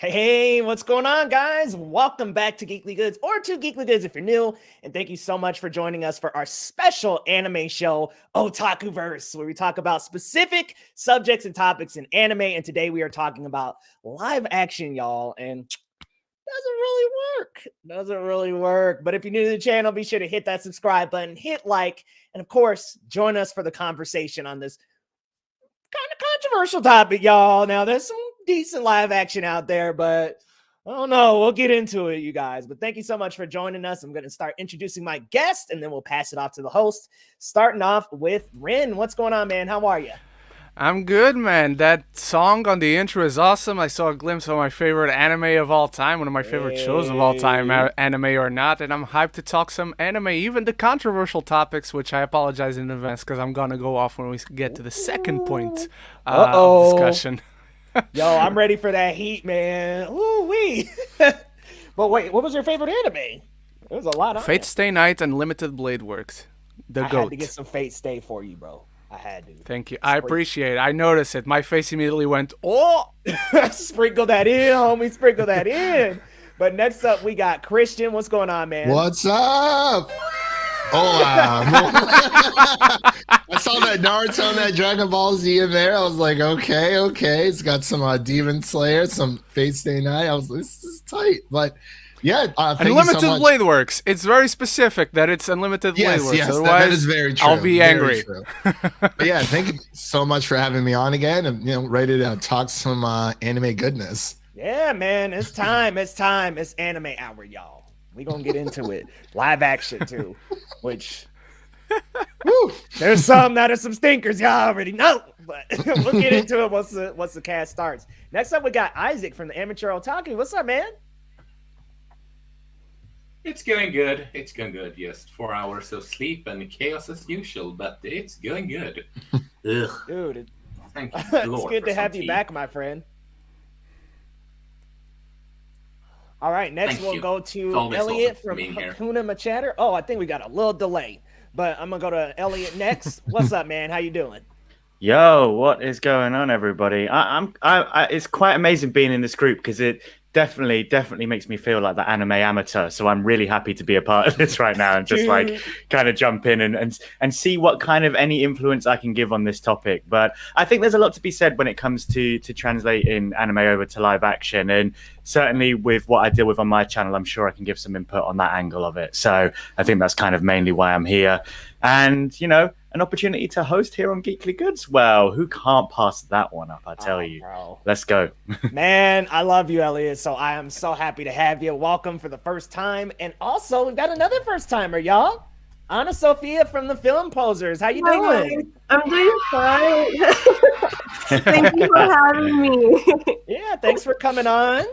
Hey, what's going on, guys? Welcome back to Geekly Goods, or to Geekly Goods if you're new. And thank you so much for joining us for our special anime show, Otakuverse, where we talk about specific subjects and topics in anime. And today we are talking about live action, y'all. And doesn't really work. Doesn't really work. But if you're new to the channel, be sure to hit that subscribe button, hit like, and of course, join us for the conversation on this kind of controversial topic, y'all. Now, there's some decent live action out there, but I don't know. We'll get into it, you guys. But thank you so much for joining us. I'm going to start introducing my guest, and then we'll pass it off to the host. Starting off with Rin. What's going on, man? How are you? I'm good, man. That song on the intro is awesome. I saw a glimpse of my favorite anime of all time, one of my favorite shows of all time, anime or not, and I'm hyped to talk some anime, even the controversial topics, which I apologize in advance because I'm gonna go off when we get to the second point of discussion. Yo, I'm ready for that heat, man. Ooh wee. But wait, what was your favorite anime? There was a lot of Fate Stay Night and Limited Blade Works. The I GOAT. had to get some Fate Stay for you, bro. I had to. Thank you. I appreciate it. I noticed it. My face immediately went, oh! Sprinkle that in, homie. Sprinkle that in. But next up, we got Christian. What's going on, man? What's up? Oh, I saw that Naruto and that Dragon Ball Z in there. I was like, okay. It's got some Demon Slayer, some Fate Stay Night. I was like, this is tight. But yeah, Unlimited Blade Works. It's very specific that it's Unlimited Blade Works. Yes, otherwise, that is very true. I'll be angry. But yeah, thank you so much for having me on again. And ready to talk some anime goodness. Yeah, man, it's time. It's anime hour, y'all. We're gonna get into it. Live action too, which there's some that are some stinkers, y'all already know. But we'll get into it once the cast starts. Next up, we got Isaac from the Amateur Otaku. What's up, man? It's going good. It's going good. Just 4 hours of sleep and chaos as usual, but it's going good. Ugh. Dude, Thank you, it's Lord, good for to some have you tea. back, my friend. All right, next Thank we'll you. go It's to always Elliot awesome from being here. Hakuna Matata. Oh, I think we got a little delay, but I'm gonna go to Elliot next. What's up, man? How you doing? Yo, what is going on, everybody? It's quite amazing being in this group because it definitely makes me feel like the anime amateur. So I'm really happy to be a part of this right now and just like kind of jump in and see what kind of any influence I can give on this topic. But I think there's a lot to be said when it comes to translating anime over to live action, and certainly with what I deal with on my channel, I'm sure I can give some input on that angle of it. So I think that's kind of mainly why I'm here. And, an opportunity to host here on Geekly Goods. Well, who can't pass that one up, I tell you. Bro. Let's go. Man, I love you, Elliot. So I am so happy to have you. Welcome for the first time. And also, we've got another first timer, y'all. Anna Sophia from the Film Posers. How you doing? I'm doing fine. Thank you for having me. Yeah, thanks for coming on.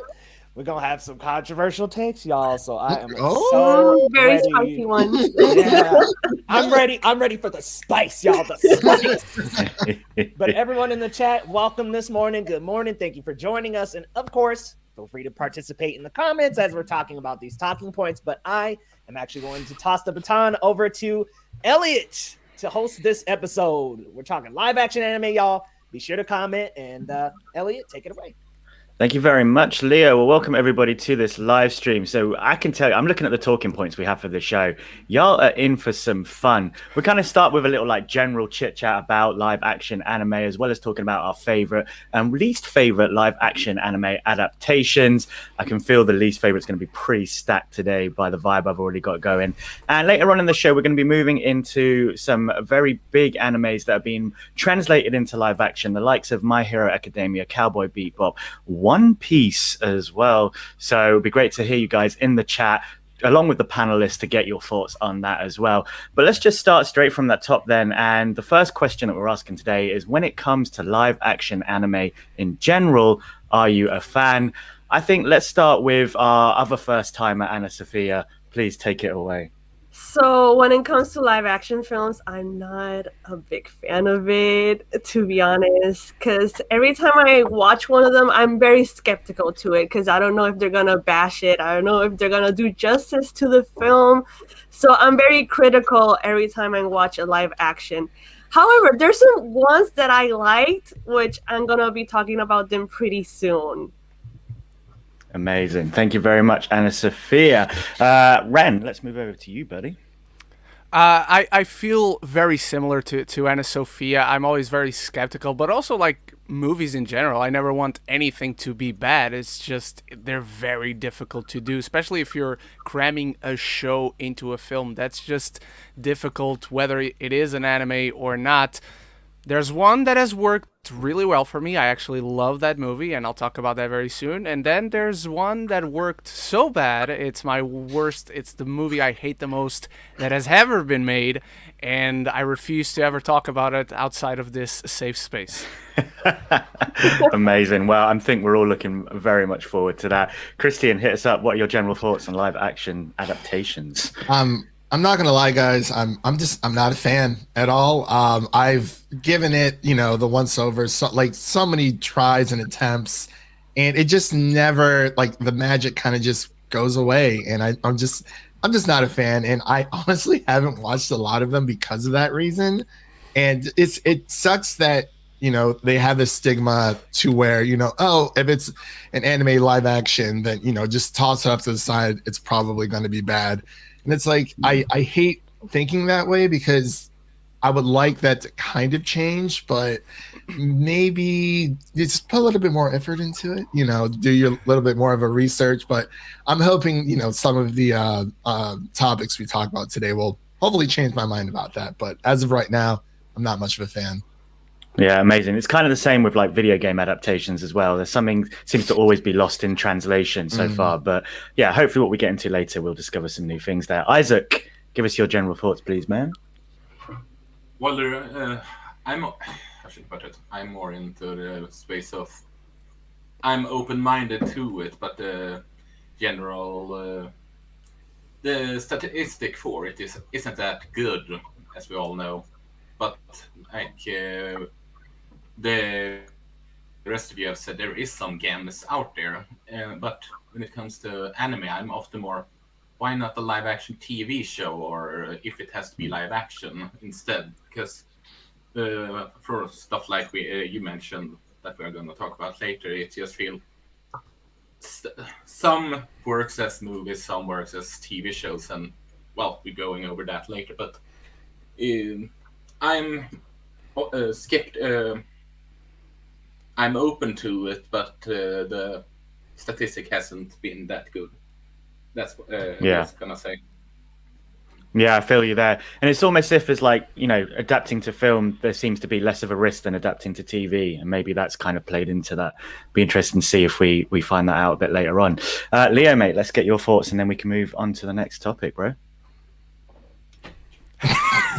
We're gonna have some controversial takes, y'all. So I am Very ready. spicy ones. Yeah, I'm ready. I'm ready for the spice, y'all. The spice. But everyone in the chat, welcome this morning. Good morning. Thank you for joining us. And of course, feel free to participate in the comments as we're talking about these talking points. But I am actually going to toss the baton over to Elliot to host this episode. We're talking live action anime, y'all. Be sure to comment. And Elliot, take it away. Thank you very much, Leo. Well, welcome everybody to this live stream. So I can tell you, I'm looking at the talking points we have for the show. Y'all are in for some fun. We kind of start with a little like general chit chat about live action anime, as well as talking about our favorite and least favorite live action anime adaptations. I can feel the least favorite is going to be pretty stacked today by the vibe I've already got going. And later on in the show, we're going to be moving into some very big animes that have been translated into live action, the likes of My Hero Academia, Cowboy Bebop, One Piece as well. So it'd be great to hear you guys in the chat along with the panelists to get your thoughts on that as well. But let's just start straight from that top then. And the first question that we're asking today is, when it comes to live action anime in general, are you a fan? I think let's start with our other first timer, Anna Sophia. Please take it away. So when it comes to live action films, I'm not a big fan of it, to be honest, because every time I watch one of them, I'm very skeptical to it because I don't know if they're going to bash it. I don't know if they're going to do justice to the film. So I'm very critical every time I watch a live action. However, there's some ones that I liked, which I'm going to be talking about them pretty soon. Amazing. Thank you very much, Anna Sophia. Ren, let's move over to you, buddy. I feel very similar to Anna Sophia. I'm always very skeptical, but also like movies in general. I never want anything to be bad. It's just they're very difficult to do, especially if you're cramming a show into a film. That's just difficult, whether it is an anime or not. There's one that has worked really well for me. I actually love that movie, and I'll talk about that very soon. And then there's one that worked so bad, it's my worst. It's the movie I hate the most that has ever been made, and I refuse to ever talk about it outside of this safe space. Amazing. Well, I think we're all looking very much forward to that. Christian, hit us up. What are your general thoughts on live action adaptations? I'm not gonna lie, guys. I'm not a fan at all. I've given it, the once over, so many tries and attempts, and it just never, like, the magic kind of just goes away. And I'm just not a fan. And I honestly haven't watched a lot of them because of that reason. And it sucks that they have this stigma to where oh, if it's an anime live action, then just toss it off to the side. It's probably going to be bad. And it's like, I hate thinking that way, because I would like that to kind of change, but maybe just put a little bit more effort into it, do your little bit more of a research. But I'm hoping, some of the topics we talk about today will hopefully change my mind about that. But as of right now, I'm not much of a fan. Yeah, amazing. It's kind of the same with like video game adaptations as well. There's something seems to always be lost in translation so far. But yeah, hopefully what we get into later, we'll discover some new things there. Isaac, give us your general thoughts, please, man. Well, how should I put it? I'm more into the space of I'm open-minded to it, but the general the statistic for it isn't that good, as we all know. But like the rest of you have said, there is some games out there. But when it comes to anime, I'm often more, why not a live-action TV show, or if it has to be live-action instead? Because for stuff like you mentioned that we're going to talk about later, it just feels some works as movies, some works as TV shows, and well, we're going over that later. But I'm I'm open to it, but the statistic hasn't been that good. That's what I was gonna say. Yeah, I feel you there. And it's almost if it's like, adapting to film, there seems to be less of a risk than adapting to TV. And maybe that's kind of played into that. Be interesting to see if we find that out a bit later on. Leo, mate, let's get your thoughts and then we can move on to the next topic, bro.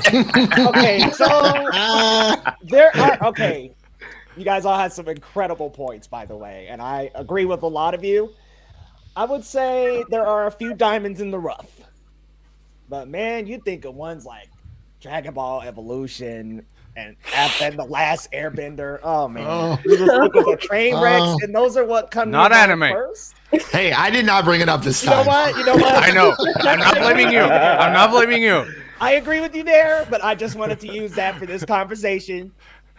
Okay, so you guys all had some incredible points, by the way, and I agree with a lot of you. I would say there are a few diamonds in the rough, but man, you think of ones like Dragon Ball Evolution and The Last Airbender. Oh man, you just think of the train wrecks, and those are what come not to anime mind first. Hey, I did not bring it up this time. You know what? I know. I'm not blaming you. I agree with you there, but I just wanted to use that for this conversation.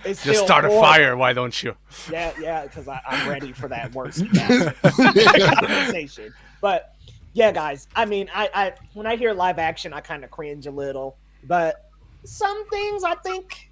It's just start a fire, why don't you? Yeah, because I'm ready for that worst conversation. But yeah, guys, I mean, I when I hear live action, I kind of cringe a little. But some things I think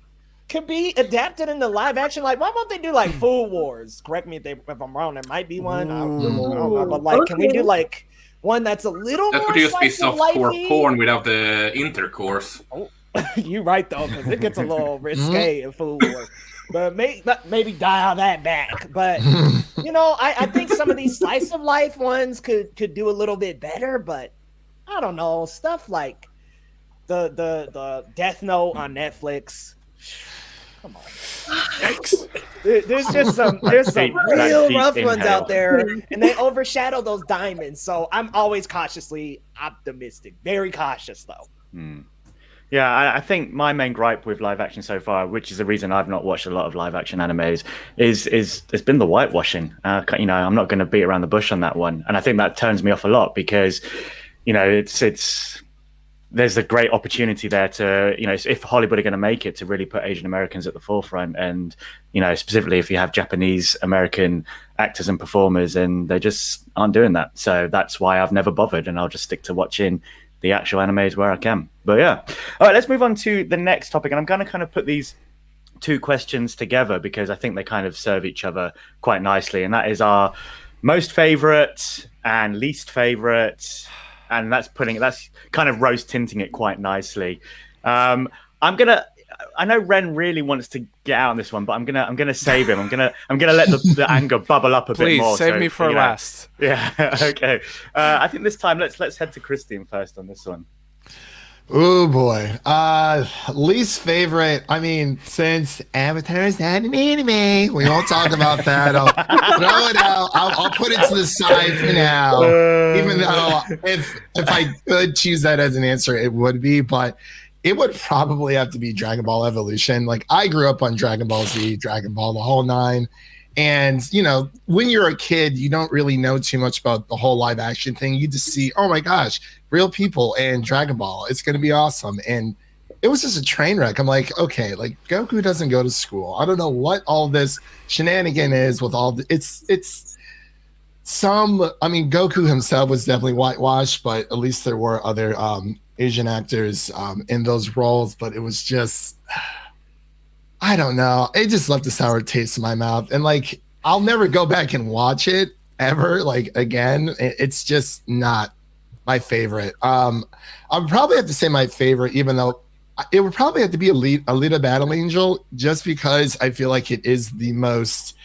could be adapted into live action. Like, why won't they do like Food Wars? Correct me if I'm wrong. There might be one. I don't know, but like, can we do like one that's a little that more would just be softcore lifey? porn without the intercourse. Oh, you're right though, because it gets a little risque in Food Wars. But maybe dial that back. But I think some of these slice of life ones could do a little bit better. But I don't know, stuff like the Death Note on Netflix. Come on. There's some real rough ones out there, and they overshadow those diamonds. So I'm always cautiously optimistic. Very cautious though. Yeah, I think my main gripe with live action so far, which is the reason I've not watched a lot of live action animes, is it's been the whitewashing. I'm not going to beat around the bush on that one, and I think that turns me off a lot because, it's there's a great opportunity there to, if Hollywood are going to make it, to really put Asian Americans at the forefront. And, specifically if you have Japanese American actors and performers, and they just aren't doing that. So that's why I've never bothered, and I'll just stick to watching the actual animes where I can. But yeah. All right, let's move on to the next topic. And I'm going to kind of put these two questions together because I think they kind of serve each other quite nicely. And that is our most favorite and least favorite. And that's kind of rose tinting it quite nicely. I know Ren really wants to get out on this one, but I'm gonna save him. I'm gonna let the anger bubble up a bit more. Please save me for last. Yeah. Okay. I think this time let's head to Christian first on this one. Oh boy. Least favorite. I mean, since Avatar's not an anime, we won't talk about that. I'll throw it out. I'll put it to the side for now. Even though if I could choose that as an answer, it would be, but it would probably have to be Dragon Ball Evolution. Like, I grew up on Dragon Ball Z, Dragon Ball, the whole nine. And, when you're a kid, you don't really know too much about the whole live action thing. You just see, oh my gosh, real people and Dragon Ball. It's going to be awesome. And it was just a train wreck. I'm like, okay, like Goku doesn't go to school. I don't know what all this shenanigan is with all Goku himself was definitely whitewashed, but at least there were other Asian actors in those roles. But it was just, I don't know. It just left a sour taste in my mouth. And like, I'll never go back and watch it ever, like again. It's just not my favorite. I would probably have to say my favorite, even though it would probably have to be Alita Battle Angel, just because I feel like it is the most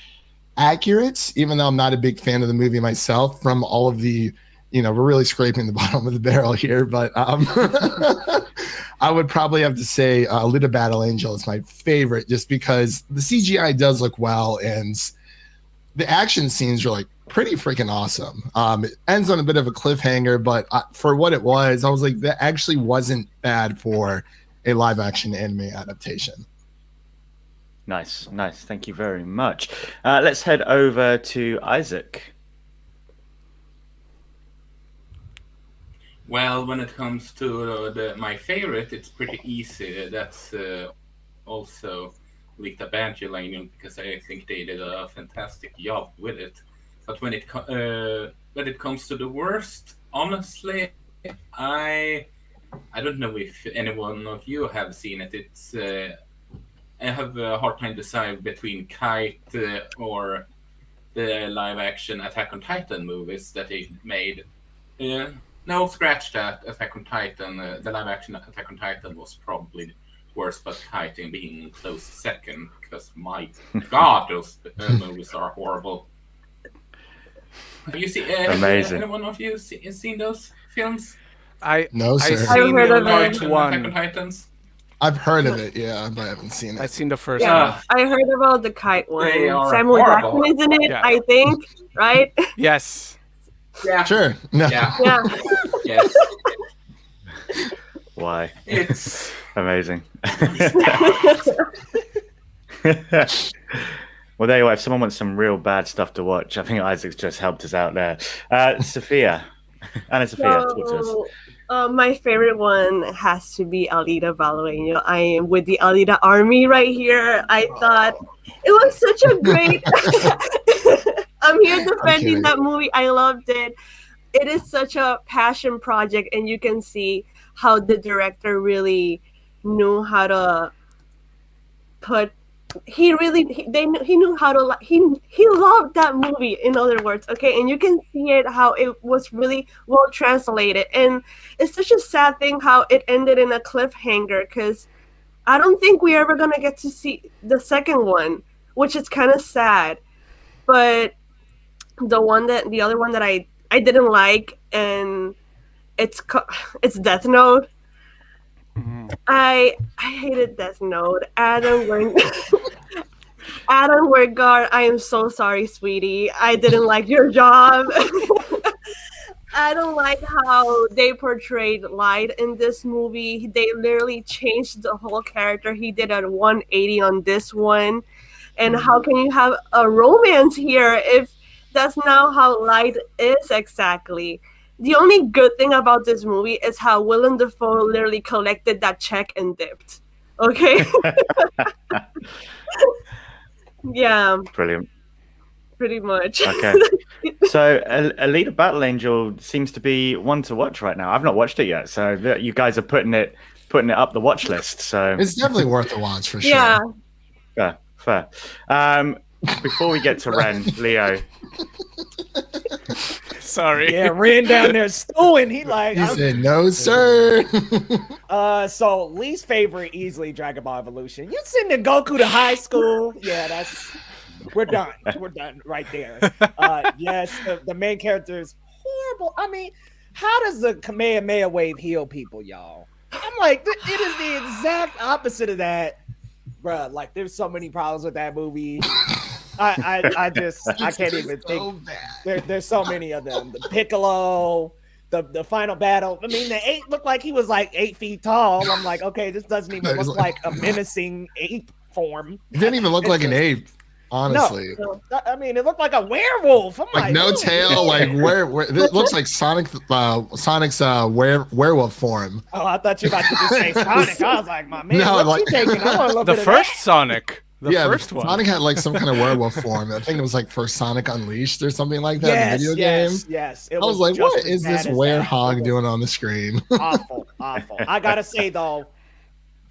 accurate, even though I'm not a big fan of the movie myself. From all of the, we're really scraping the bottom of the barrel here, but I would probably have to say Alita Battle Angel is my favorite, just because the CGI does look well and the action scenes are like pretty freaking awesome. It ends on a bit of a cliffhanger, but for what it was, I was like, that actually wasn't bad for a live action anime adaptation. Nice. Thank you very much. Let's head over to Isaac. Well, when it comes to my favorite, it's pretty easy. That's also Lita Banjolainen, because I think they did a fantastic job with it. But when it comes to the worst, honestly, I don't know if any one of you have seen it. It's I have a hard time deciding between Kite or the live-action Attack on Titan movies that they made. No, scratch that. Attack on Titan, the live-action Attack on Titan was probably worse, but Titan being in close second, because my God, those movies are horrible. Have you seen? Amazing. Anyone of you seen those films? No, sir. I've heard of it. Attack on Titans. I've heard of it, yeah, but I haven't seen it. I've seen the first Yeah, one. I heard about the Kite one. They are Samuel horrible. Jackson is in it, Yeah. I think, right? Yes. Yeah. Sure. No. Yeah. Yeah. Yes. Why? It's Amazing. Well, there you go. If someone wants some real bad stuff to watch, I think Isaac's just helped us out there. Sophia. Anna Sophia, talk to us. My favorite one has to be Alita Battle Angel. I am with the Alita Army right here. I thought it was such a great. I'm here defending that movie. I loved it. It is such a passion project, and you can see how the director really knew how to put. He knew how to. He loved that movie. In other words, okay, and you can see it how it was really well translated, and it's such a sad thing how it ended in a cliffhanger, because I don't think we're ever gonna get to see the second one, which is kind of sad. But the other one that I didn't like, and it's Death Note. Mhm. I hated Death Note. Adam Wingard, I am so sorry, sweetie. I didn't like your job. I don't like how they portrayed Light in this movie. They literally changed the whole character. He did a 180 on this one. And how can you have a romance here if that's not how Light is exactly? The only good thing about this movie is how Willem Dafoe literally collected that check and dipped. Okay. Yeah, Brilliant. pretty much. Okay. So, Alita Battle Angel seems to be one to watch right now. I've not watched it yet, so you guys are putting it up the watch list. So It's definitely worth a watch for sure. Yeah. fair. Before we get to Ren, Leo. Sorry. Yeah, Ren down there stewing. He like, He said, "No, sir." so least favorite, easily Dragon Ball Evolution. You sending Goku to high school? Yeah, we're done. We're done right there. Yes, the main character is horrible. I mean, how does the Kamehameha wave heal people, y'all? I'm like, it is the exact opposite of that, bruh. Like, there's so many problems with that movie. I can't even think. There's so many of them. The Piccolo, the final battle. I mean, the ape looked like he was like 8 feet tall. I'm like, okay, this doesn't even look like a menacing ape form. It didn't even look like an ape, honestly. No, I mean, it looked like a werewolf. I'm Like no ooh. tail. Like where it looks like Sonic's werewolf form. Oh, I thought you were about to just say Sonic. I was like, my man, No, what's like- he taking? I want to look The at first Sonic. The first one. Sonic had like some kind of werewolf form. I think it was like for Sonic Unleashed or something like that in the video game. Yes. I was like, just what as is bad this as werehog that. doing on the screen? Awful. I gotta say though,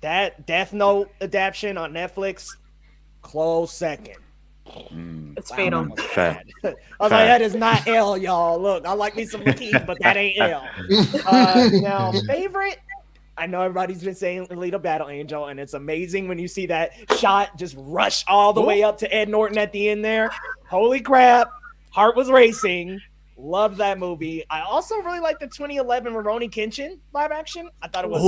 that Death Note adaptation on Netflix, close second. It's Wow, fatal. that was Fair. bad. I was like, that is not L, y'all. Look, I like me some Lakeith, but that ain't L. Now, favorite. I know everybody's been saying Alita Battle Angel, and it's amazing when you see that shot just rush all the way up to Ed Norton at the end there. Holy crap. Heart was racing. Loved that movie. I also really like the 2011 Rurouni Kenshin live action. I thought it was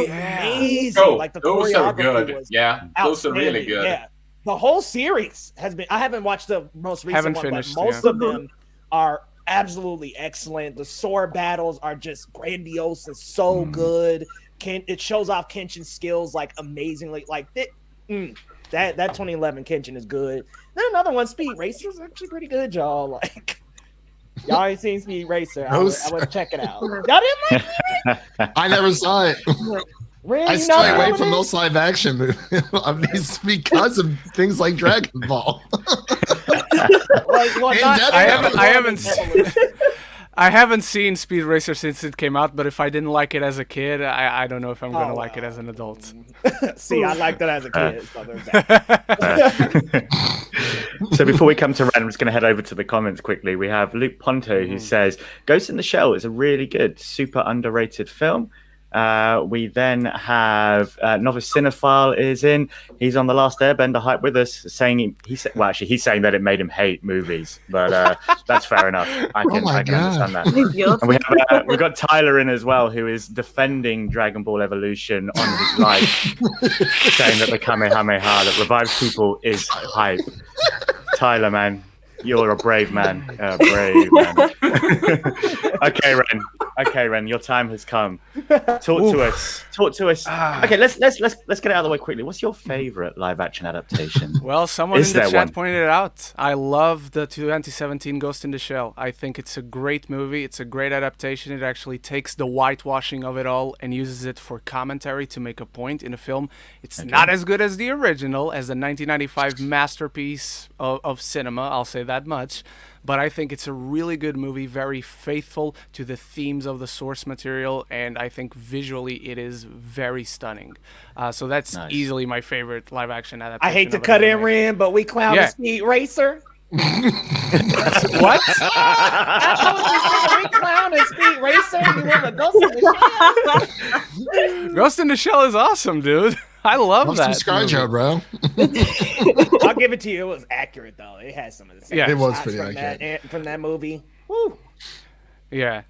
amazing. Oh, Like the those are choreography good. was Yeah, those are really outstanding. good. Yeah. The whole series has been. I haven't watched the most recent Haven't one, finished, but most yeah. of them are absolutely excellent. The sword battles are just grandiose and so good. It shows off Kenshin's skills like amazingly. Like that 2011 Kenshin is good. Then another one, Speed Racer, is actually pretty good, y'all. Like y'all ain't seen Speed Racer. I would check it out. Y'all didn't like it? I never saw it. Really? I You stay know away what from it those live action movies of these because of things like Dragon Ball. Well, And not- Death I haven't seen Speed Racer since it came out, but if I didn't like it as a kid, I don't know if I'm gonna like it as an adult. See, I liked it as a kid. So there's that. So before we come to Ren, I'm just going to head over to the comments quickly. We have Luke Ponto who says Ghost in the Shell is a really good, super underrated film. We then have Novice Cinephile is in. He's on The Last Airbender hype with us, saying he's saying that it made him hate movies, but that's fair enough. I can understand that. And we've got Tyler in as well, who is defending Dragon Ball Evolution on his live, saying that the Kamehameha that revives people is hype. Tyler, man, you're a brave man. Okay, Ren, your time has come. Talk to us. Okay, let's get it out of the way quickly. What's your favorite live action adaptation? Well, someone Is in the there chat one? pointed it out. I love the 2017 Ghost in the Shell. I think it's a great movie. It's a great adaptation. It actually takes the whitewashing of it all and uses it for commentary to make a point in a film. It's not as good as the original, as the 1995 masterpiece of cinema, I'll say that much. But I think it's a really good movie, very faithful to the themes of the source material, and I think visually it is very stunning. So that's easily my favorite live-action adaptation. I hate to of an cut in, anime. Ren, but we clown Yeah. the Speed Racer. What? We clown and Speed Racer. You want to Ghost in the Shell? Ghost in the Shell is awesome, dude. I love Love that. some ScarJo, bro. I'll give it to you. It was accurate though. It had some of the same Yeah. It was shots pretty from accurate. from that movie. Woo. Yeah,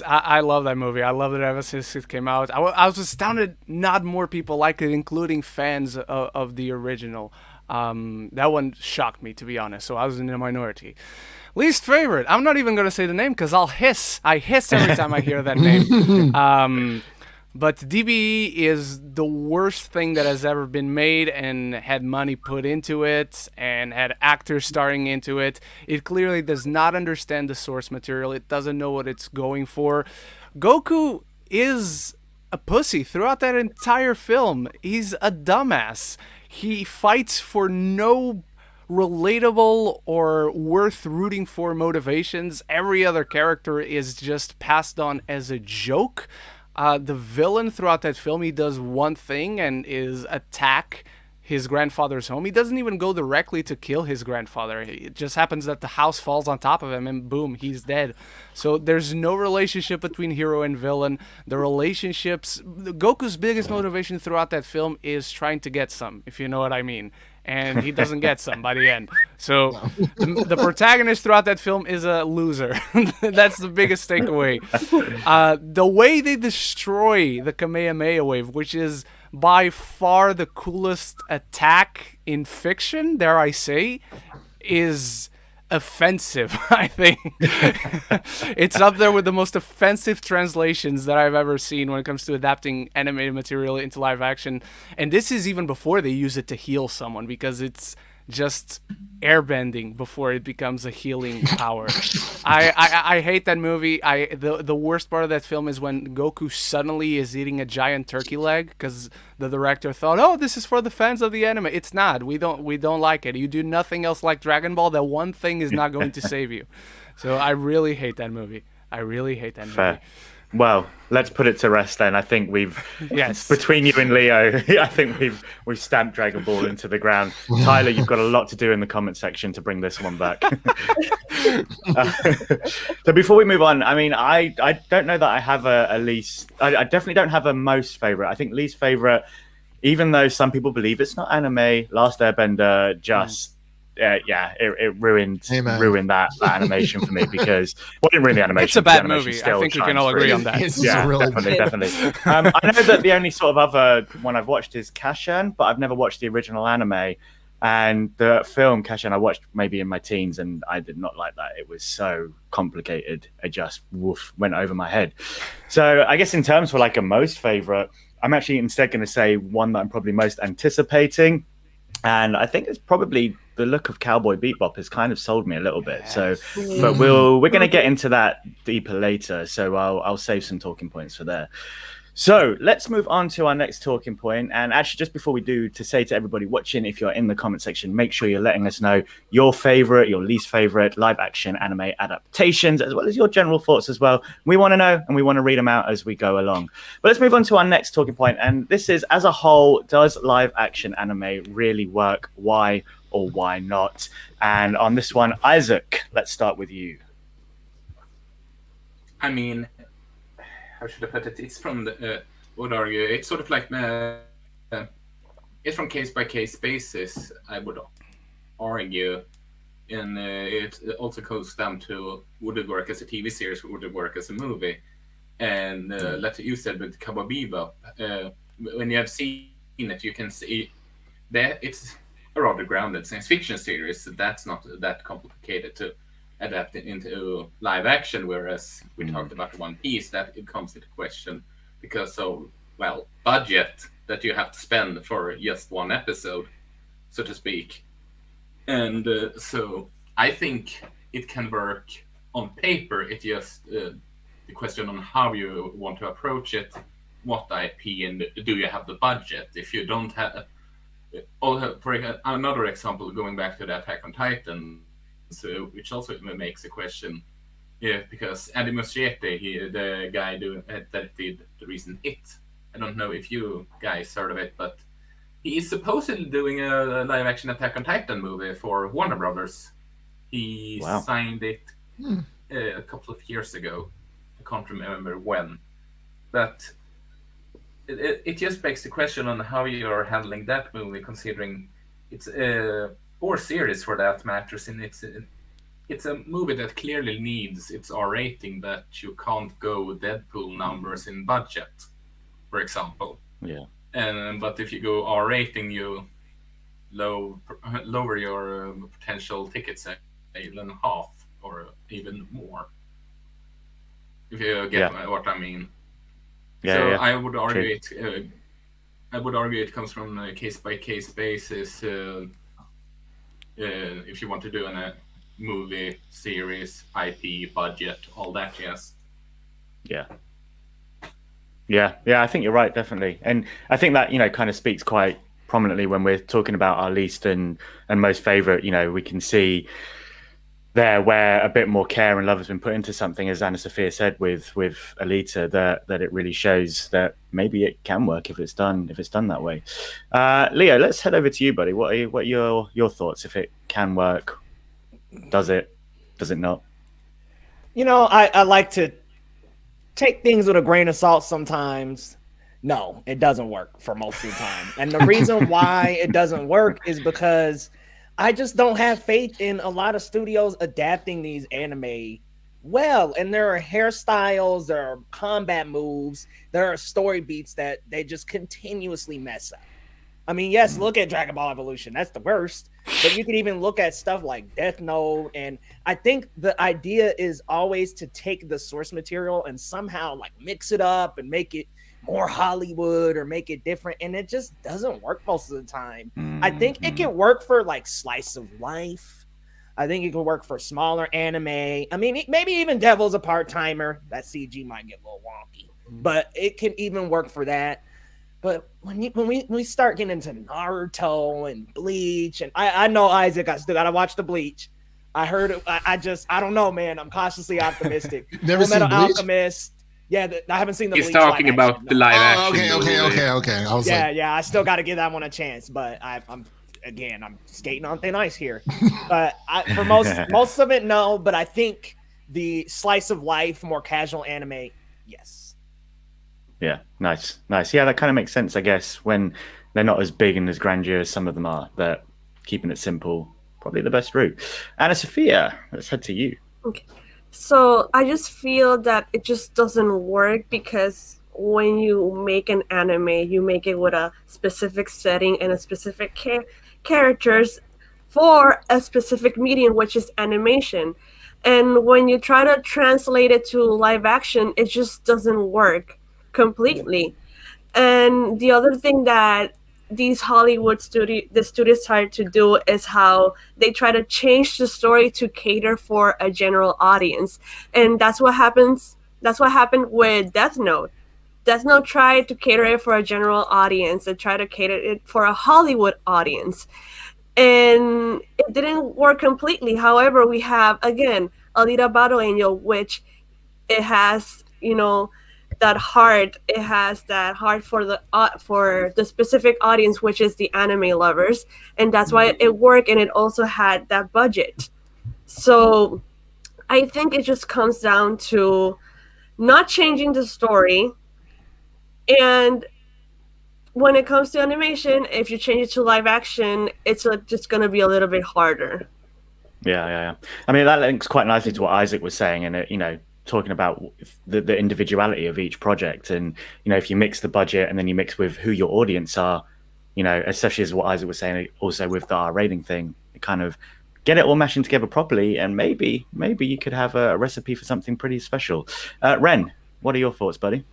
I love that movie. I loved it ever since it came out. I was astounded not more people like it, including fans of the original. That one shocked me, to be honest, so I was in the minority. Least favorite. I'm not even going to say the name because I'll hiss. I hiss every time I hear that name. But DBE is the worst thing that has ever been made and had money put into it and had actors starring into it. It clearly does not understand the source material. It doesn't know what it's going for. Goku is a pussy throughout that entire film. He's a dumbass. He fights for no relatable or worth rooting for motivations. Every other character is just passed on as a joke. The villain throughout that film, he does one thing and is attack his grandfather's home. He doesn't even go directly to kill his grandfather. It just happens that the house falls on top of him and boom, he's dead. So there's no relationship between hero and villain. The relationships, Goku's biggest motivation throughout that film is trying to get some, if you know what I mean. And he doesn't get some by the end. So the protagonist throughout that film is a loser. That's the biggest takeaway. The way they destroy the Kamehameha wave, which is by far the coolest attack in fiction, dare I say, is offensive. I think it's up there with the most offensive translations that I've ever seen when it comes to adapting animated material into live action. And this is even before they use it to heal someone, because it's just airbending before it becomes a healing power. I hate that movie. The worst part of that film is when Goku suddenly is eating a giant turkey leg because the director thought, oh, this is for the fans of the anime. It's not. We don't like it. You do nothing else like Dragon Ball. That one thing is not going to save you. So I really hate that movie. I really hate that movie. Well, let's put it to rest then. I think we've between you and Leo, I think we've stamped Dragon Ball into the ground. Tyler, you've got a lot to do in the comment section to bring this one back. So before we move on, I mean, I don't know that I have a least. I definitely don't have a most favorite. I think least favorite, even though some people believe it's not anime, Last Airbender just. It ruined that animation for me because it ruined the animation. It's a bad movie. I think we can all agree on that. Definitely. I know that the only sort of other one I've watched is Kashan, but I've never watched the original anime. And the film Kashan I watched maybe in my teens, and I did not like that. It was so complicated. It just went over my head. So I guess in terms for like a most favorite, I'm actually instead going to say one that I'm probably most anticipating. And I think it's probably the look of Cowboy Bebop has kind of sold me a little bit. So, but we're going to get into that deeper later. So I'll save some talking points for there. So let's move on to our next talking point. And actually, just before we do, to say to everybody watching, if you're in the comment section, make sure you're letting us know your favorite, your least favorite live action anime adaptations, as well as your general thoughts as well. We want to know, and we want to read them out as we go along. But let's move on to our next talking point. And this is, as a whole, does live action anime really work? Why or why not? And on this one, Isaac, let's start with you. I mean, how should I put it? It's from the would argue it's sort of like it's from case by case basis. I would argue, and it also goes down to would it work as a TV series, would it work as a movie? And like you said with Cowboy Bebop, when you have seen it, you can see that it's a rather grounded science fiction series. That's not that complicated to adapt it into live action, whereas we talked about One Piece, that it comes into question because of, well, budget that you have to spend for just one episode, so to speak. And so I think it can work on paper. It's just the question on how you want to approach it, what IP, and do you have the budget? If you don't have, for another example, going back to the Attack on Titan, so which also makes a question, because Andy Muschietti, the guy that did the recent It, I don't know if you guys heard of it, but he is supposedly doing a live-action Attack on Titan movie for Warner Brothers. He signed it a couple of years ago. I can't remember when, but it just begs the question on how you are handling that movie, considering it's or series for that matter, and it's a movie that clearly needs its R rating, but you can't go Deadpool numbers in budget, for example. Yeah. But if you go R rating, you lower your potential ticket sale in half or even more. If you get what I mean. Yeah, So yeah. I would argue True. I would argue it comes from a case by case basis. If you want to do a movie, series, IP, budget, all that, yes. Yeah. Yeah, I think you're right, definitely. And I think that, kind of speaks quite prominently when we're talking about our least and most favorite. We can see there where a bit more care and love has been put into something, as Anna Sophia said with Alita, that it really shows that maybe it can work if it's done that way. Leo, let's head over to you, buddy. What are your thoughts? If it can work, does it not? I like to take things with a grain of salt sometimes. No, it doesn't work for most of the time. And the reason why it doesn't work is because I just don't have faith in a lot of studios adapting these anime well. And there are hairstyles, there are combat moves, there are story beats that they just continuously mess up. I mean, yes, look at Dragon Ball Evolution. That's the worst. But you can even look at stuff like Death Note. And I think the idea is always to take the source material and somehow like mix it up and make it more Hollywood or make it different. And it just doesn't work most of the time. I think it can work for like slice of life. I think it can work for smaller anime. I mean, maybe even Devil's a part-timer. That CG might get a little wonky, but it can even work for that. But when we start getting into Naruto and Bleach, and I know Isaac, I still gotta watch the Bleach. I heard it. I don't know, man. I'm cautiously optimistic. Never Full Metal seen Bleach? Alchemist. Yeah, I haven't seen the He's Bleach talking live about action, the no. live Oh, action movie. okay. I was Yeah, like, yeah. I still got to give that one a chance, but I'm skating on thin ice here. But for most of it, no. But I think the slice of life, more casual anime, yes. Yeah, nice. Yeah, that kind of makes sense, I guess, when they're not as big and as grandeur as some of them are. That keeping it simple, probably the best route. Anna Sophia, let's head to you. Okay. So I just feel that it just doesn't work because when you make an anime, you make it with a specific setting and a specific characters for a specific medium, which is animation. And when you try to translate it to live action, it just doesn't work completely. And the other thing that these the studios try to do is how they try to change the story to cater for a general audience, and that's what happened with Death Note. Death Note tried to cater it for a general audience and tried to cater it for a Hollywood audience, and it didn't work completely. However, we have again Alita Battle Angel, which it has that heart. It has that heart for the specific audience, which is the anime lovers, and that's why it worked. And it also had that budget. So I think it just comes down to not changing the story. And when it comes to animation, if you change it to live action, it's just going to be a little bit harder. Yeah. I mean, that links quite nicely to what Isaac was saying, and talking about the individuality of each project, and if you mix the budget and then you mix with who your audience are, especially as what Isaac was saying, also with the R rating thing, it kind of get it all mashing together properly, and maybe you could have a recipe for something pretty special. Ren, what are your thoughts, buddy?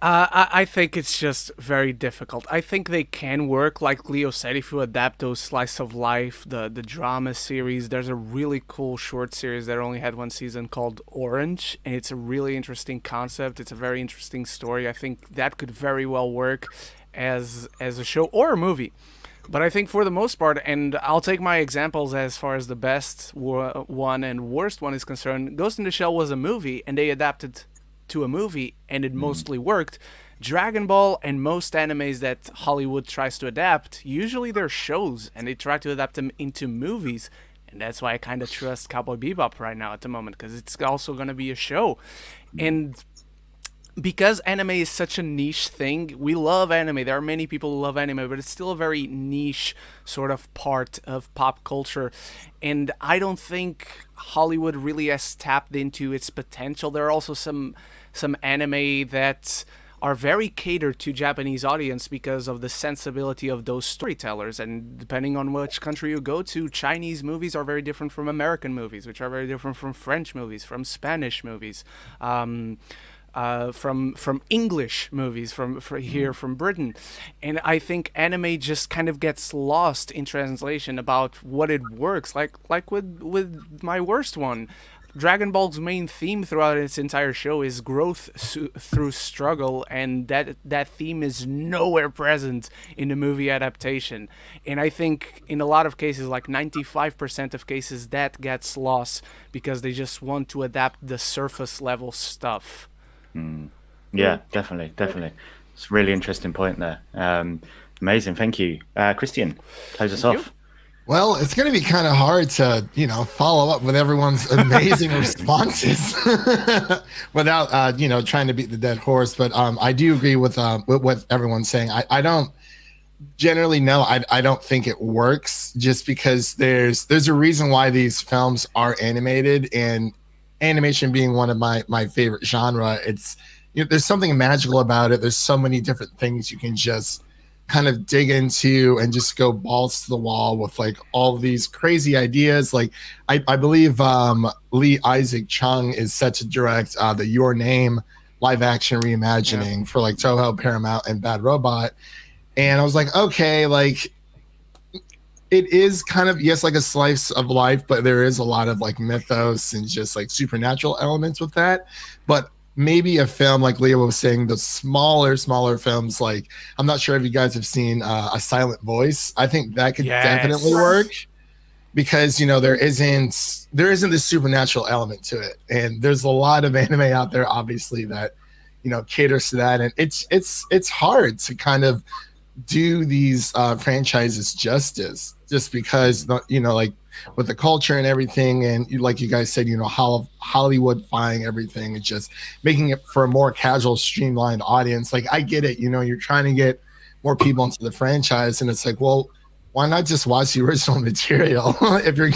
I think it's just very difficult. I think they can work, like Leo said, if you adapt those slice of life, the drama series. There's a really cool short series that only had one season called Orange, and it's a really interesting concept. It's a very interesting story. I think that could very well work as a show or a movie. But I think for the most part, and I'll take my examples as far as the best one and worst one is concerned, Ghost in the Shell was a movie, and they adapted to a movie, and it mostly worked. Dragon Ball and most animes that Hollywood tries to adapt, usually they're shows, and they try to adapt them into movies. And that's why I kind of trust Cowboy Bebop right now at the moment, because it's also going to be a show. And because anime is such a niche thing, we love anime. There are many people who love anime, but it's still a very niche sort of part of pop culture. And I don't think Hollywood really has tapped into its potential. There are also some anime that are very catered to Japanese audience because of the sensibility of those storytellers. And depending on which country you go to, Chinese movies are very different from American movies, which are very different from French movies, from Spanish movies. from English movies from here from Britain, and I think anime just kind of gets lost in translation about what it works like with my worst one. Dragon Ball's main theme throughout its entire show is growth through struggle, and that theme is nowhere present in the movie adaptation. And I think in a lot of cases, like 95% of cases, that gets lost because they just want to adapt the surface level stuff. Yeah, definitely. It's a really interesting point there. Amazing, thank you. Christian, close us off. Well, it's going to be kind of hard to, follow up with everyone's amazing responses without, trying to beat the dead horse. But I do agree with what everyone's saying. I don't generally know. I don't think it works just because there's a reason why these films are animated, and animation being one of my favorite genre. It's, there's something magical about it. There's so many different things you can just kind of dig into and just go balls to the wall with like all these crazy ideas. Like I believe Lee Isaac Chung is set to direct the Your Name live action reimagining for like Toho, Paramount, and Bad Robot. And I was like, okay, like it is kind of, yes, like a slice of life, but there is a lot of like mythos and just like supernatural elements with that. But maybe a film like Leo was saying, the smaller films, like I'm not sure if you guys have seen A Silent Voice. I think that could definitely work because there isn't this supernatural element to it, and there's a lot of anime out there obviously that caters to that, and it's hard to kind of do these franchises justice just because like with the culture and everything, and like you guys said, how Hollywoodifying everything and just making it for a more casual, streamlined audience. Like I get it, you're trying to get more people into the franchise, and it's like, well, why not just watch the original material if you're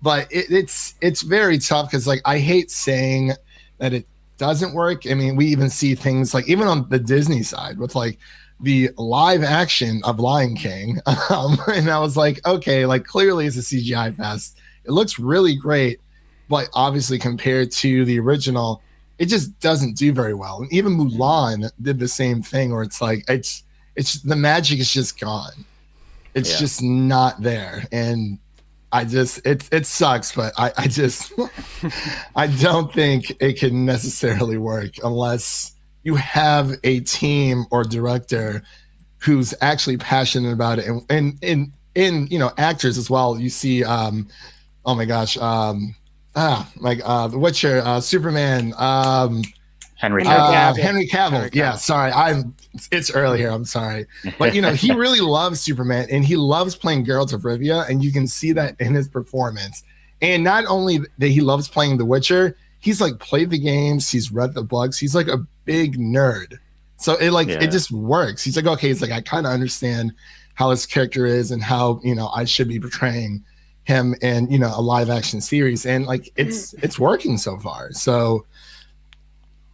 but it's very tough because like I hate saying that it doesn't work. I mean, we even see things like even on the Disney side with like the live action of Lion King. And I was like, okay, like clearly it's a CGI fest. It looks really great, but obviously compared to the original, it just doesn't do very well. And even Mulan did the same thing where it's like, it's the magic is just gone. It's just not there. And I just, it sucks, but I just, I don't think it can necessarily work unless you have a team or director who's actually passionate about it, and in actors as well. You see, oh my gosh, The Witcher, Superman, Henry Cavill. Henry Cavill. Yeah, sorry, it's early here. I'm sorry, but he really loves Superman, and he loves playing Geralt of Rivia, and you can see that in his performance. And not only that he loves playing The Witcher, he's like played the games, he's read the books, he's like a big nerd. So it just works. He's like, okay, he's like, I kind of understand how his character is and how I should be portraying him in a live action series, and like it's working so far. So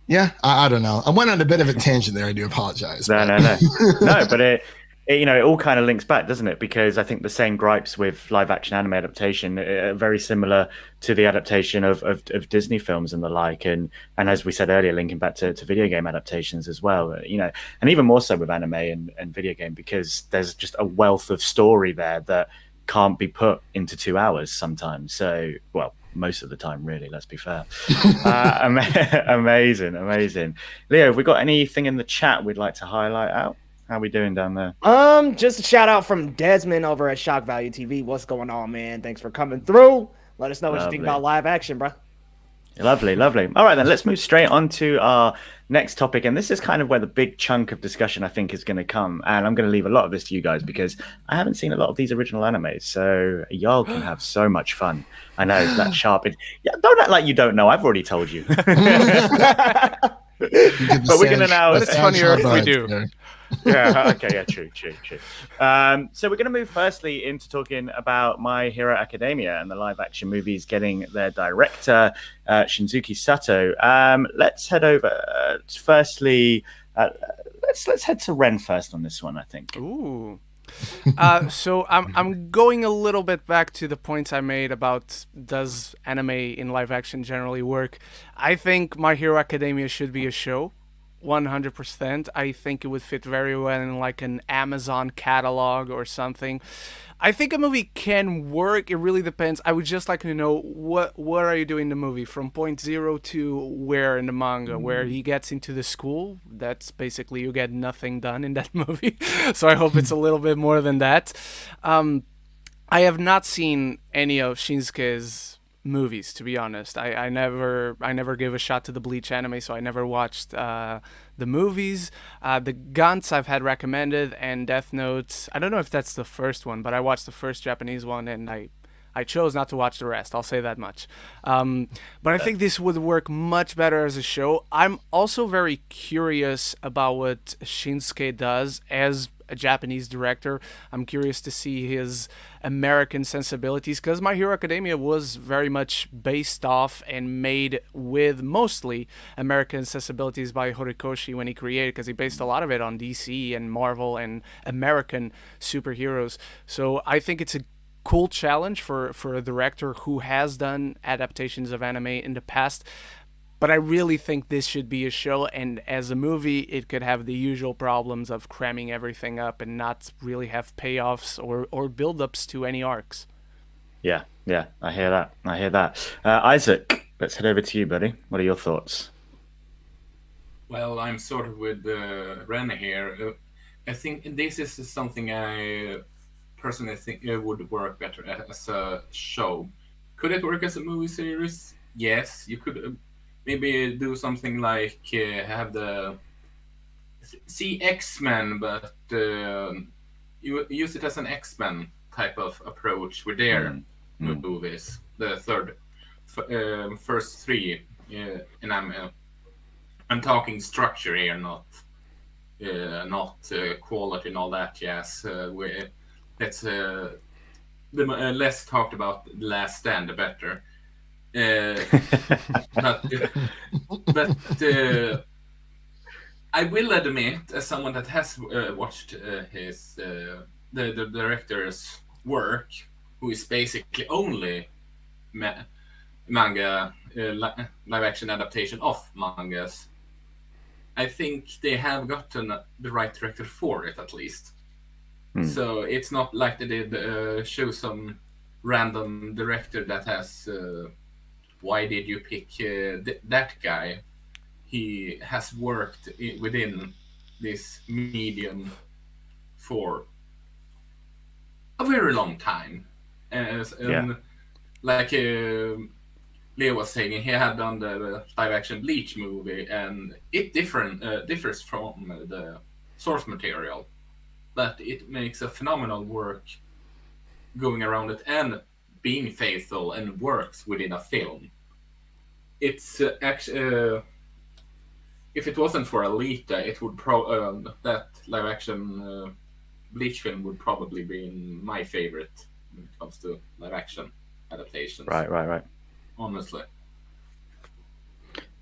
yeah, I don't know. I went on a bit of a tangent there. I do apologize. No, but it all kind of links back, doesn't it? Because I think the same gripes with live action anime adaptation are very similar to the adaptation of Disney films and the like. And as we said earlier, linking back to video game adaptations as well, and even more so with anime and video game, because there's just a wealth of story there that can't be put into 2 hours sometimes. So, well, most of the time, really, let's be fair. Amazing. Leo, have we got anything in the chat we'd like to highlight out? How are we doing down there? Just a shout out from Desmond over at Shock Value TV. What's going on, man? Thanks for coming through. Let us know what you think about live action, bro. Lovely. All right, then let's move straight on to our next topic. And this is kind of where the big chunk of discussion, I think, is going to come. And I'm going to leave a lot of this to you guys because I haven't seen a lot of these original animes. So y'all can have so much fun. I know that sharp. Yeah, don't act like you don't know. I've already told you. But we're going to now. But it's funnier if we do. Yeah, okay, yeah, true. So we're going to move firstly into talking about My Hero Academia and the live action movies getting their director, Shinzuki Sato. Let's head over. Firstly, let's head to Ren first on this one, I think. Ooh. So I'm going a little bit back to the points I made about does anime in live action generally work. I think My Hero Academia should be a show. 100%. I think it would fit very well in like an Amazon catalog or something. I think a movie can work. It really depends. I would just like to know what are you doing in the movie from point zero to where in the manga where he gets into the school. That's basically you get nothing done in that movie. So I hope it's a little bit more than that. I have not seen any of Shinsuke's movies, to be honest. I never gave a shot to the Bleach anime, so I never watched the movies. The Gantz I've had recommended, and Death Note. I don't know if that's the first one, but I watched the first Japanese one, and I chose not to watch the rest. I'll say that much. But I think this would work much better as a show. I'm also very curious about what Shinsuke does as a Japanese director. I'm curious to see his American sensibilities because My Hero Academia was very much based off and made with mostly American sensibilities by Horikoshi when he created, because he based a lot of it on DC and Marvel and American superheroes. So I think it's a cool challenge for a director who has done adaptations of anime in the past. But I really think this should be a show, and as a movie, it could have the usual problems of cramming everything up and not really have payoffs or build-ups to any arcs. Yeah, yeah, I hear that. I hear that. Isaac, let's head over to you, buddy. What are your thoughts? Well, I'm sort of with Ren here. I think this is something I personally think it would work better as a show. Could it work as a movie series? Yes, you could maybe do something like have the see X-Men, but you use it as an X-Men type of approach with their movies. The first three, and I'm talking structure here, not quality and all that jazz. Let's the less talked about the Last Stand, the better. But I will admit, as someone that has watched the director's work, who is basically only manga live action adaptation of mangas, I think they have gotten the right director for it, at least. So it's not like they did show some random director that has why did you pick that guy? He has worked within this medium for a very long time. Like Leo was saying, he had done the live-action Bleach movie, and it differs from the source material, but it makes a phenomenal work going around it and being faithful and works within a film. It's actually if it wasn't for Alita, it would that live action Bleach film would probably be my favorite when it comes to live action adaptations. Right. Honestly.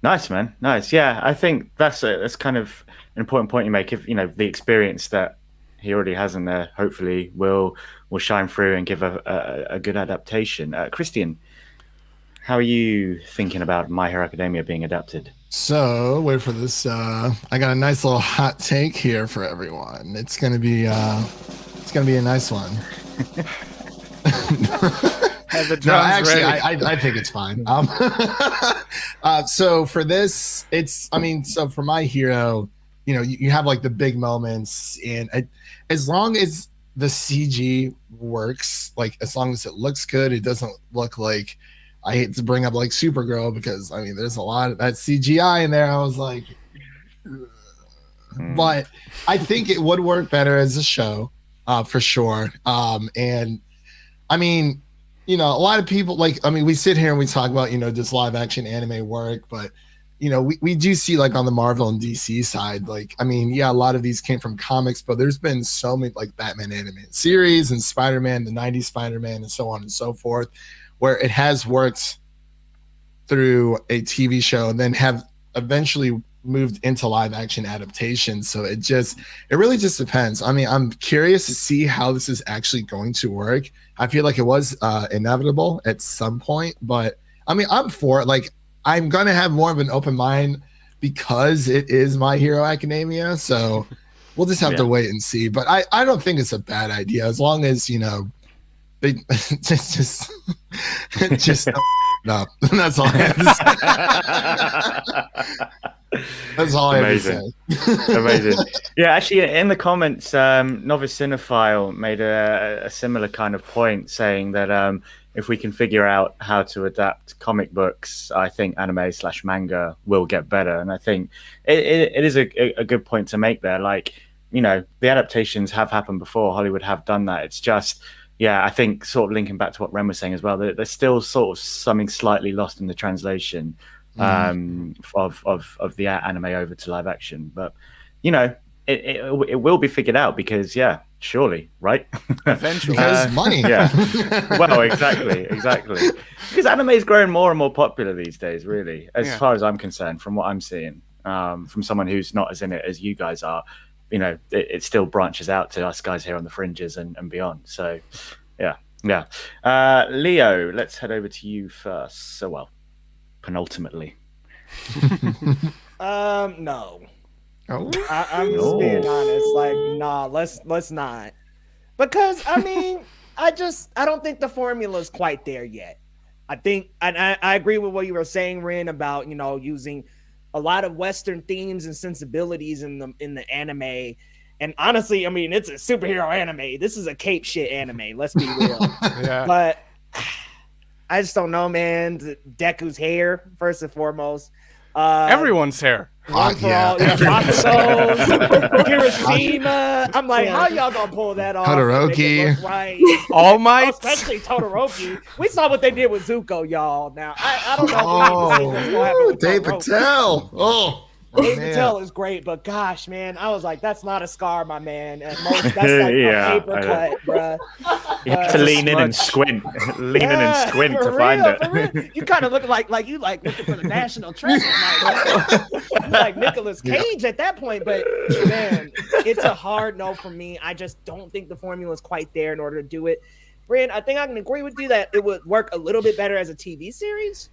Nice, man. Nice. Yeah, I think that's kind of an important point you make. If the experience that he already has in there, hopefully will shine through and give a good adaptation. Christian, how are you thinking about My Hero Academia being adapted? So wait for this. I got a nice little hot take here for everyone. It's gonna be a nice one. No, actually, I think it's fine. So for this, so for My Hero, you have like the big moments, and as long as the CG works, like as long as it looks good, it doesn't look like. I hate to bring up like Supergirl because there's a lot of that CGI in there. I was like, but I think it would work better as a show, for sure. And a lot of people we sit here and we talk about does live action anime work, but we do see like on the Marvel and DC side, a lot of these came from comics, but there's been so many like Batman animated series and Spider-Man, the 90s Spider-Man, and so on and so forth, where it has worked through a TV show and then have eventually moved into live action adaptations. So it really just depends. I mean, I'm curious to see how this is actually going to work. I feel like it was inevitable at some point, but I mean, I'm for it. Like, I'm gonna have more of an open mind because it is My Hero Academia. So we'll just have to wait and see. But I don't think it's a bad idea as long as, you know, they just no. That's all I have to say. That's all I have to say. Amazing. Yeah, actually, in the comments, Novice Cinephile made a similar kind of point, saying that if we can figure out how to adapt comic books, I think anime/manga will get better. And I think it is a good point to make there. Like, you know, the adaptations have happened before. Hollywood have done that. It's just, yeah, I think sort of linking back to what Ren was saying as well, there's still sort of something slightly lost in the translation of the anime over to live action. But, you know, it will be figured out because, yeah, surely, right? Eventually. Because money. Yeah. Well, exactly. Because anime is growing more and more popular these days, really, as far as I'm concerned, from what I'm seeing, from someone who's not as in it as you guys are. You know, it still branches out to us guys here on the fringes and beyond. So, yeah. Leo, let's head over to you first. So, well, penultimately. No. Oh. I'm just being honest. Like, nah, let's not. Because I mean, I don't think the formula is quite there yet. I think, and I agree with what you were saying, Ren, about, you know, using a lot of Western themes and sensibilities in the anime. And honestly, I mean, it's a superhero anime. This is a cape shit anime. Let's be real. Yeah. But I just don't know, man. Deku's hair, first and foremost. Everyone's hair. Hiroshima. I'm like, how y'all gonna pull that off? Todoroki. Right. All Might. Especially Todoroki. We saw what they did with Zuko, y'all. Now, I don't know what's gonna happen with Dave Todoroki. Patel. Dave man. Patel is great, but gosh, man, I was like, that's not a scar, my man. At most, that's like a paper cut, bruh. You have to lean in and squint. Lean in and squint to find it. You kind of look like you like looking for the national treasure. Like Nicolas Cage at that point, but man, it's a hard no for me. I just don't think the formula is quite there in order to do it. Brian, I think I can agree with you that it would work a little bit better as a TV series.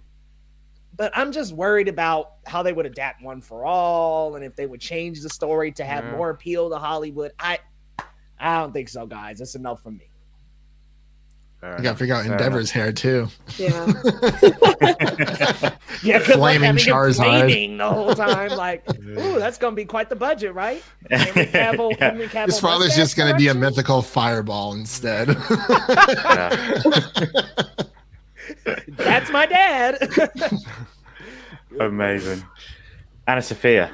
But I'm just worried about how they would adapt One for All and if they would change the story to have more appeal to Hollywood. I don't think so, guys. That's enough for me. You gotta figure out Endeavor's hair too. Yeah. Yeah, because Flaming having him Charizard. flaming the whole time, like, ooh, that's gonna be quite the budget, right? Henry Cavill His father's just gonna be a direction? mythical fireball instead. That's my dad. Amazing. Anna Sophia.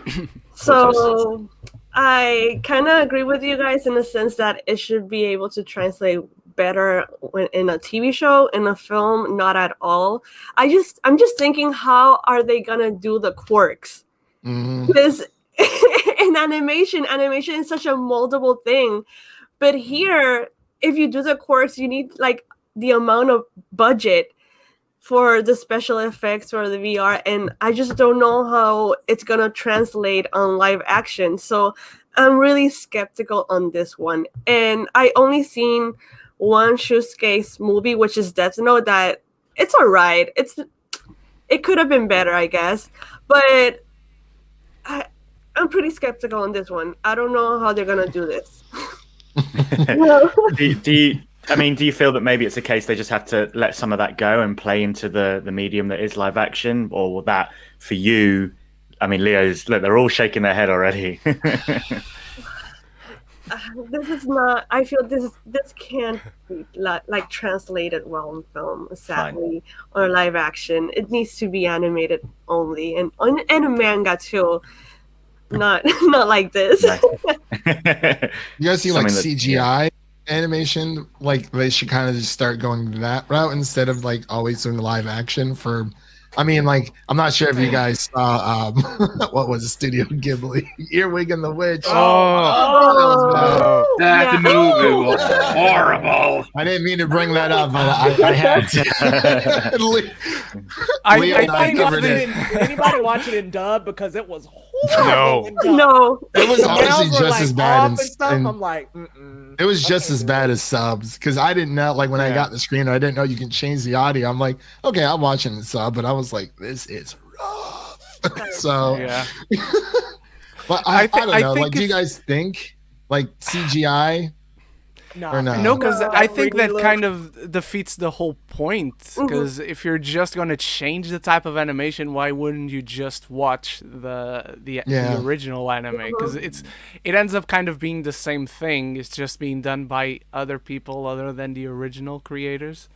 So I kind of agree with you guys in the sense that it should be able to translate better when in a TV show. In a film, not at all. I'm just thinking, how are they gonna do the quirks? Because in animation is such a moldable thing, but here, if you do the quirks, you need like the amount of budget for the special effects or the VR, and I just don't know how it's gonna translate on live action. So I'm really skeptical on this one. And I only seen one Shusuke's movie, which is Death Note, that it's alright. It could have been better, I guess. But I'm pretty skeptical on this one. I don't know how they're gonna do this. Do you feel that maybe it's a case they just have to let some of that go and play into the medium that is live action? Or will that, for you, I mean, Leo's, look, they're all shaking their head already. This is not, I feel this can't be like translated well in film, sadly, or live action. It needs to be animated only, and a manga too. Not like this. You guys see like Something that- CGI animation? Like they should kind of just start going that route instead of like always doing live action for I mean, like, I'm not sure if you guys saw what was it, Studio Ghibli, Earwig and the Witch. Oh. That movie was horrible. I didn't mean to bring that up, but I had to. I Leo and think covered Did it. anybody watch it in dub? Because it was horrible. No. No. It was honestly Sounds were, just like, as bad off in, and stuff. in- I'm like, mm-mm. It was just Okay, as dude. bad as subs because I didn't know. Like when I Yeah. got the screener, I didn't know you can change the audio. I'm like, okay, I'm watching the sub, but I was like, this is rough. So, Yeah. but I don't I know. think Like, do you if- guys think like CGI? No, Or no? No, because No, I think that really kind of defeats the whole point. Because if you're just going to change the type of animation, why wouldn't you just watch the original anime? Because it ends up kind of being the same thing. It's just being done by other people other than the original creators.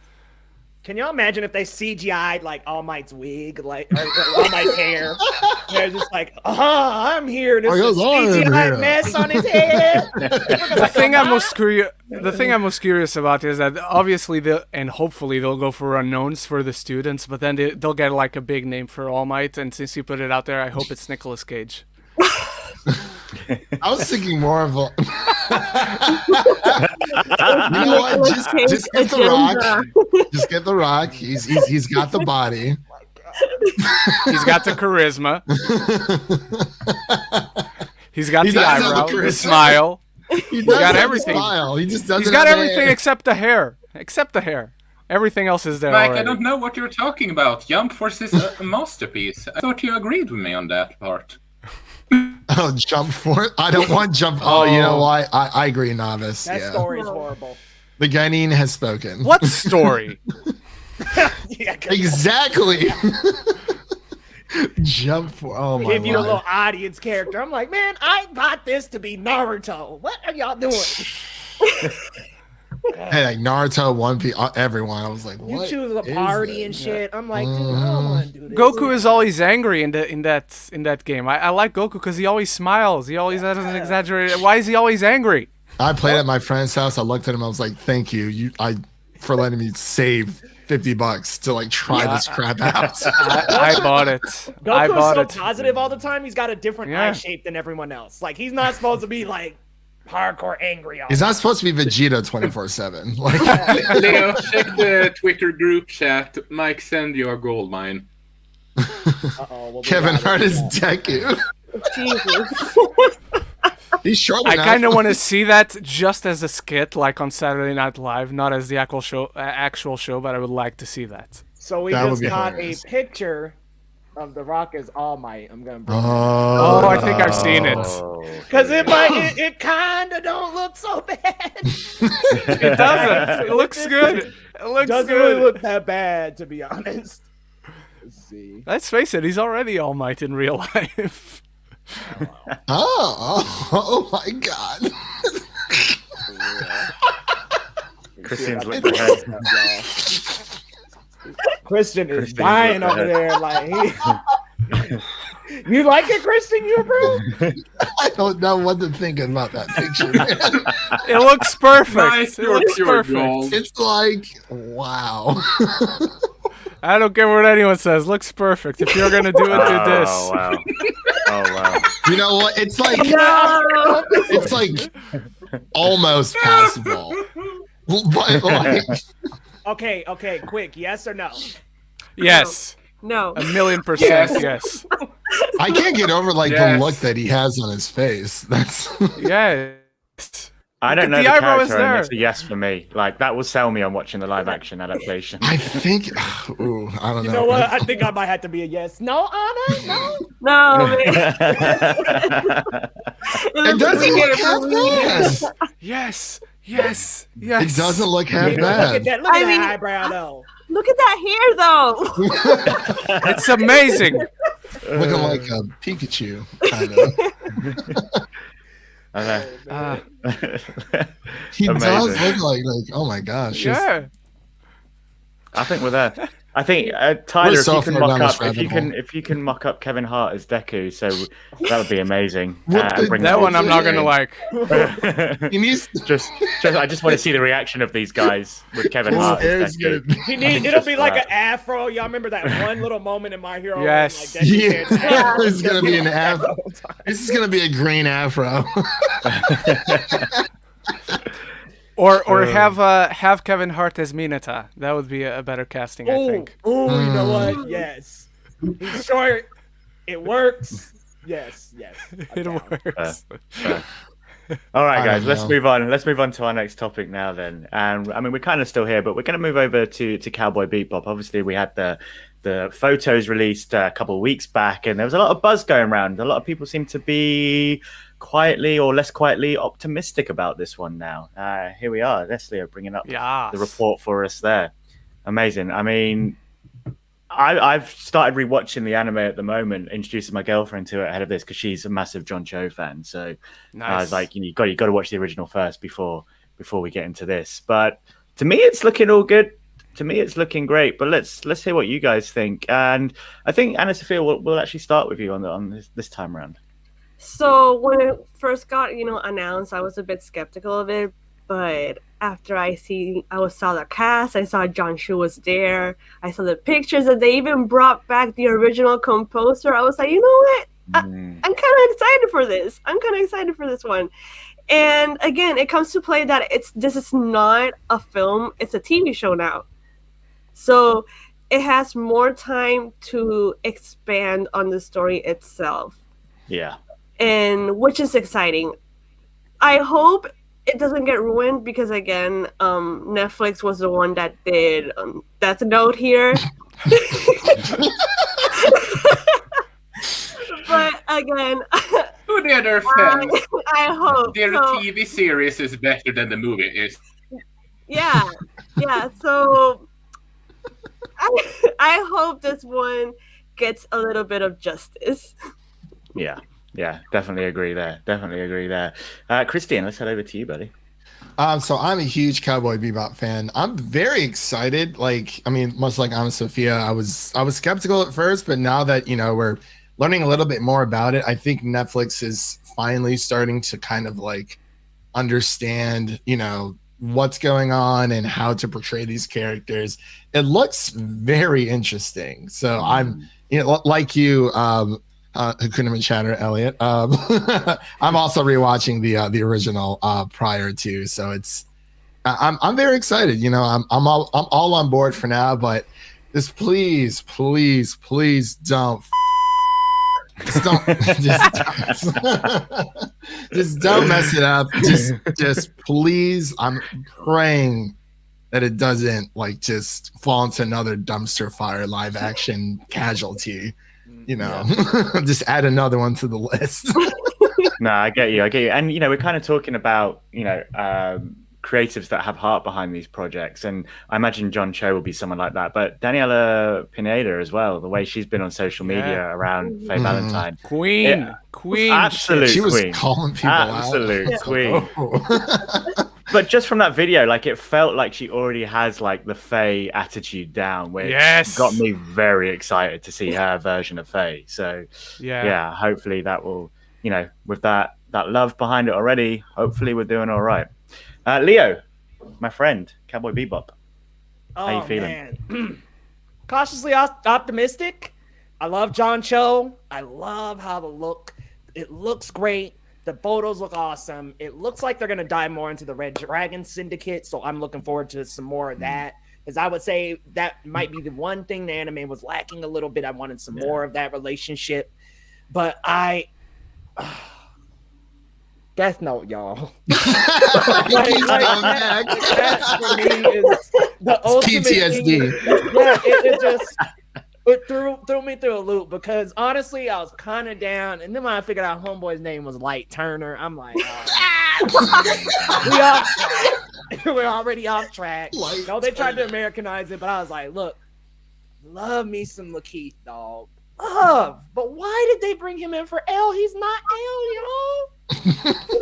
Can you imagine if they CGI'd like All Might's wig, like or All Might's hair? They're just like, I'm here. This Oh, is yes, I am CGI here." mess on his head. The thing I'm most curious about is that obviously and hopefully they'll go for unknowns for the students, but then they'll get like a big name for All Might. And since you put it out there, I hope it's Nicolas Cage. I was thinking more of a. You know what? Just get the Rock. Just get the Rock. He's got the body. He's got the charisma. He's got He the does have the eyebrow, the charisma. smile. He got have the everything. Style. He just doesn't. He's got have the everything hair. except the hair. Except the hair. Everything else is there Mike, already. I don't know what you're talking about. Jump Force is a masterpiece. I thought you agreed with me on that part. Oh, Jump Force. I don't want Jump. Oh, you know why? I agree, Novice. That Yeah. story is horrible. The Guinan has spoken. What story? Yeah, 'cause Exactly. Jump for. Oh my give you a Lord. little audience character. I'm like, man, I bought this to be Naruto. What are y'all doing? Hey, like Naruto, One Piece, everyone. I was like, You what? choose a is party this? and shit. I'm like, dude, I don't want to do this. Goku is always angry in that game. I like Goku because he always smiles. He always has an exaggerated. Why is he always angry? I played at my friend's house. I looked at him. I was like, thank you, for letting me save $50 to like try this crap out. I bought it. I Goku bought is so it. positive all the time. He's got a different Yeah. eye shape than everyone else. Like he's not supposed to be like hardcore angry. All He's not supposed to be Vegeta 24/7. Like, Leo, check the Twitter group chat. Mike, send you a gold mine. Kevin Hart is Deku. Jesus. He's short. I kind of want to see that just as a skit, like on Saturday Night Live, not as the actual show, but I would like to see that. So we That would just be got hilarious. a picture of The Rock as All Might. I'm gonna bring Oh, I think I've seen it. because it kind of don't look so bad. It doesn't. It looks good. It looks Doesn't good. really look that bad, to be honest. Let's see. Let's face it, he's already All Might in real life. Oh my God. Christian's looked ahead. Christian is Christian's dying looked over ahead. there. Like, you like it, Christian? You approve? I don't know what to think about that picture, man. It looks perfect. Nice, It looks you're perfect. gold. It's like, wow. I don't care what anyone says. Looks perfect. If you're gonna do it, do this. Oh wow! Oh wow! You know what? It's like No. it's like almost passable. But like, Okay, quick. Yes or no? Yes, No. 1,000,000%. Yes. Yes. I can't get over like Yes. the look that he has on his face. That's Yes. I don't know The the, eyebrow is character, and there. it's a yes for me. Like that will sell me on watching the live action adaptation. I think ooh, I don't You know. know what? I think I might have to be a yes. No, Anna? No? No. Man. It doesn't look half bad. Yes. Yes. Yes. It doesn't look half Look at bad. that, look I at mean, that eyebrow, though. Look at that hair, though. It's amazing. Looking like a Pikachu, kind of. He does Amazing. look like oh my gosh. Yeah. I think we're there. I think Tyler, if so you can far mock down this up, rabbit hole. if you can mock up Kevin Hart as Deku, so that would be amazing. What the- Bring That one I'm not gonna Yeah. like. He needs. I just want to see the reaction of these guys with Kevin Hart as Deku. It'll be like an afro. Y'all remember that one little moment in My Hero? Yes. When, like, Deku Yeah, said, it's gonna be an afro. This is gonna be a green afro. Or have Kevin Hart as Mineta. That would be a better casting, I think. Oh, you know what? Yes. He's short. It works. Yes. I'm It down. works. All right, I guys, don't let's know. move on. Let's move on to our next topic now. Then, and I mean, we're kind of still here, but we're going to move over to Cowboy Bebop. Obviously, we had the photos released a couple of weeks back, and there was a lot of buzz going around. A lot of people seem to be quietly or less quietly optimistic about this one now. Here we are, Leslie bringing up Yes. the report for us there. Amazing. I mean, I've started rewatching the anime at the moment, introducing my girlfriend to it ahead of this because she's a massive John Cho fan. So I was like, you got to watch the original first before we get into this. But to me, it's looking all good. To me, it's looking great. But let's hear what you guys think. And I think Anna Sophia, we'll actually start with you on this time around. So when it first got, announced, I was a bit skeptical of it, but after I saw the cast, I saw John Chu was there, I saw the pictures, and they even brought back the original composer. I was like, you know what? I'm kind of excited for this. I'm kind of excited for this one. And again, it comes to play that this is not a film; it's a TV show now. So it has more time to expand on the story itself. Yeah. And which is exciting. I hope it doesn't get ruined because again, Netflix was the one that did Death Note here. But again, To the other fans, I hope their so. TV series is better than the movie is. Yeah. So I hope this one gets a little bit of justice. Yeah, definitely agree there. Christian, let's head over to you, buddy. So I'm a huge Cowboy Bebop fan. I'm very excited. Like, I mean, much like Anna Sophia, I was skeptical at first, but now that we're learning a little bit more about it, I think Netflix is finally starting to kind of like understand, what's going on and how to portray these characters. It looks very interesting. So I'm, like you, Hakuna Matata, Elliot. I'm also rewatching the original prior to, so I'm very excited. I'm all on board for now, but just please just don't mess it up. Just please. I'm praying that it doesn't just fall into another dumpster fire live action casualty. Just add another one to the list. No, I get you. And, we're kind of talking about, creatives that have heart behind these projects. And I imagine John Cho will be someone like that. But Daniela Pineda as well, the way she's been on social media around Faye Valentine. Queen. Absolute She was queen. calling people Absolute out. queen. Oh. But just from that video, it felt like she already has the Faye attitude down, which got me very excited to see her version of Faye. So yeah, hopefully that will, with that love behind it already, hopefully we're doing all right. Leo, my friend, Cowboy Bebop. How you feeling? Man. Cautiously optimistic. I love John Cho. I love how it looks great. The photos look awesome. It looks like they're going to dive more into the Red Dragon Syndicate, so I'm looking forward to some more of that. Because I would say that might be the one thing the anime was lacking a little bit. I wanted some more of that relationship. But Death Note, y'all. That for me is the ultimate PTSD. It threw me through a loop because honestly, I was kind of down, and then when I figured out Homeboy's name was Light Turner, I'm like, we're already off track. They tried to Americanize it, but I was like, look, love me some Lakeith, dog. But why did they bring him in for L? He's not L, y'all.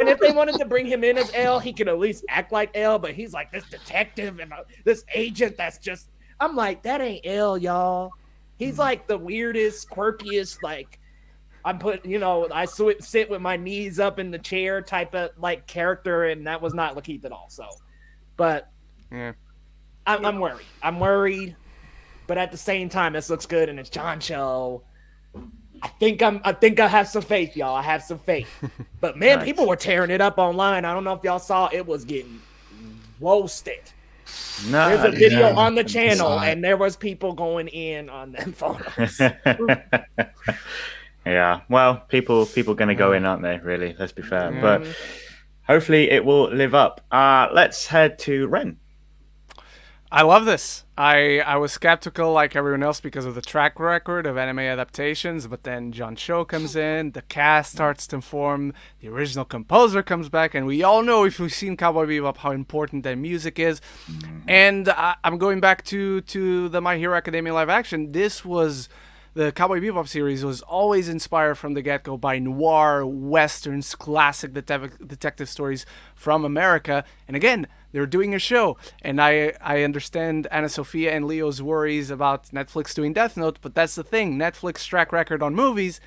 And if they wanted to bring him in as L, he could at least act like L, but he's like this detective and this agent that's just I'm like, that ain't L, y'all. He's like the weirdest, quirkiest, like I'm put, I sit with my knees up in the chair type of like character, and that was not Lakeith at all. So, but Yeah. I'm worried. I'm worried, but at the same time, this looks good, and it's John Cho. I think I have some faith, y'all. I have some faith. But man, people were tearing it up online. I don't know if y'all saw it was getting roasted. No, There's a video on the channel, and there was people going in on them photos. Yeah, well, people gonna go in, aren't they? Really, let's be fair. But hopefully, it will live up. Let's head to Ren. I love this. I was skeptical like everyone else because of the track record of anime adaptations, but then John Cho comes in, the cast starts to form, the original composer comes back, and we all know, if we've seen Cowboy Bebop, how important that music is. And I'm going back to the My Hero Academia live action. The Cowboy Bebop series was always inspired from the get-go by noir, westerns, classic detective stories from America. And again, they're doing a show. And I understand Anna Sophia and Leo's worries about Netflix doing Death Note, but that's the thing. Netflix track record on movies,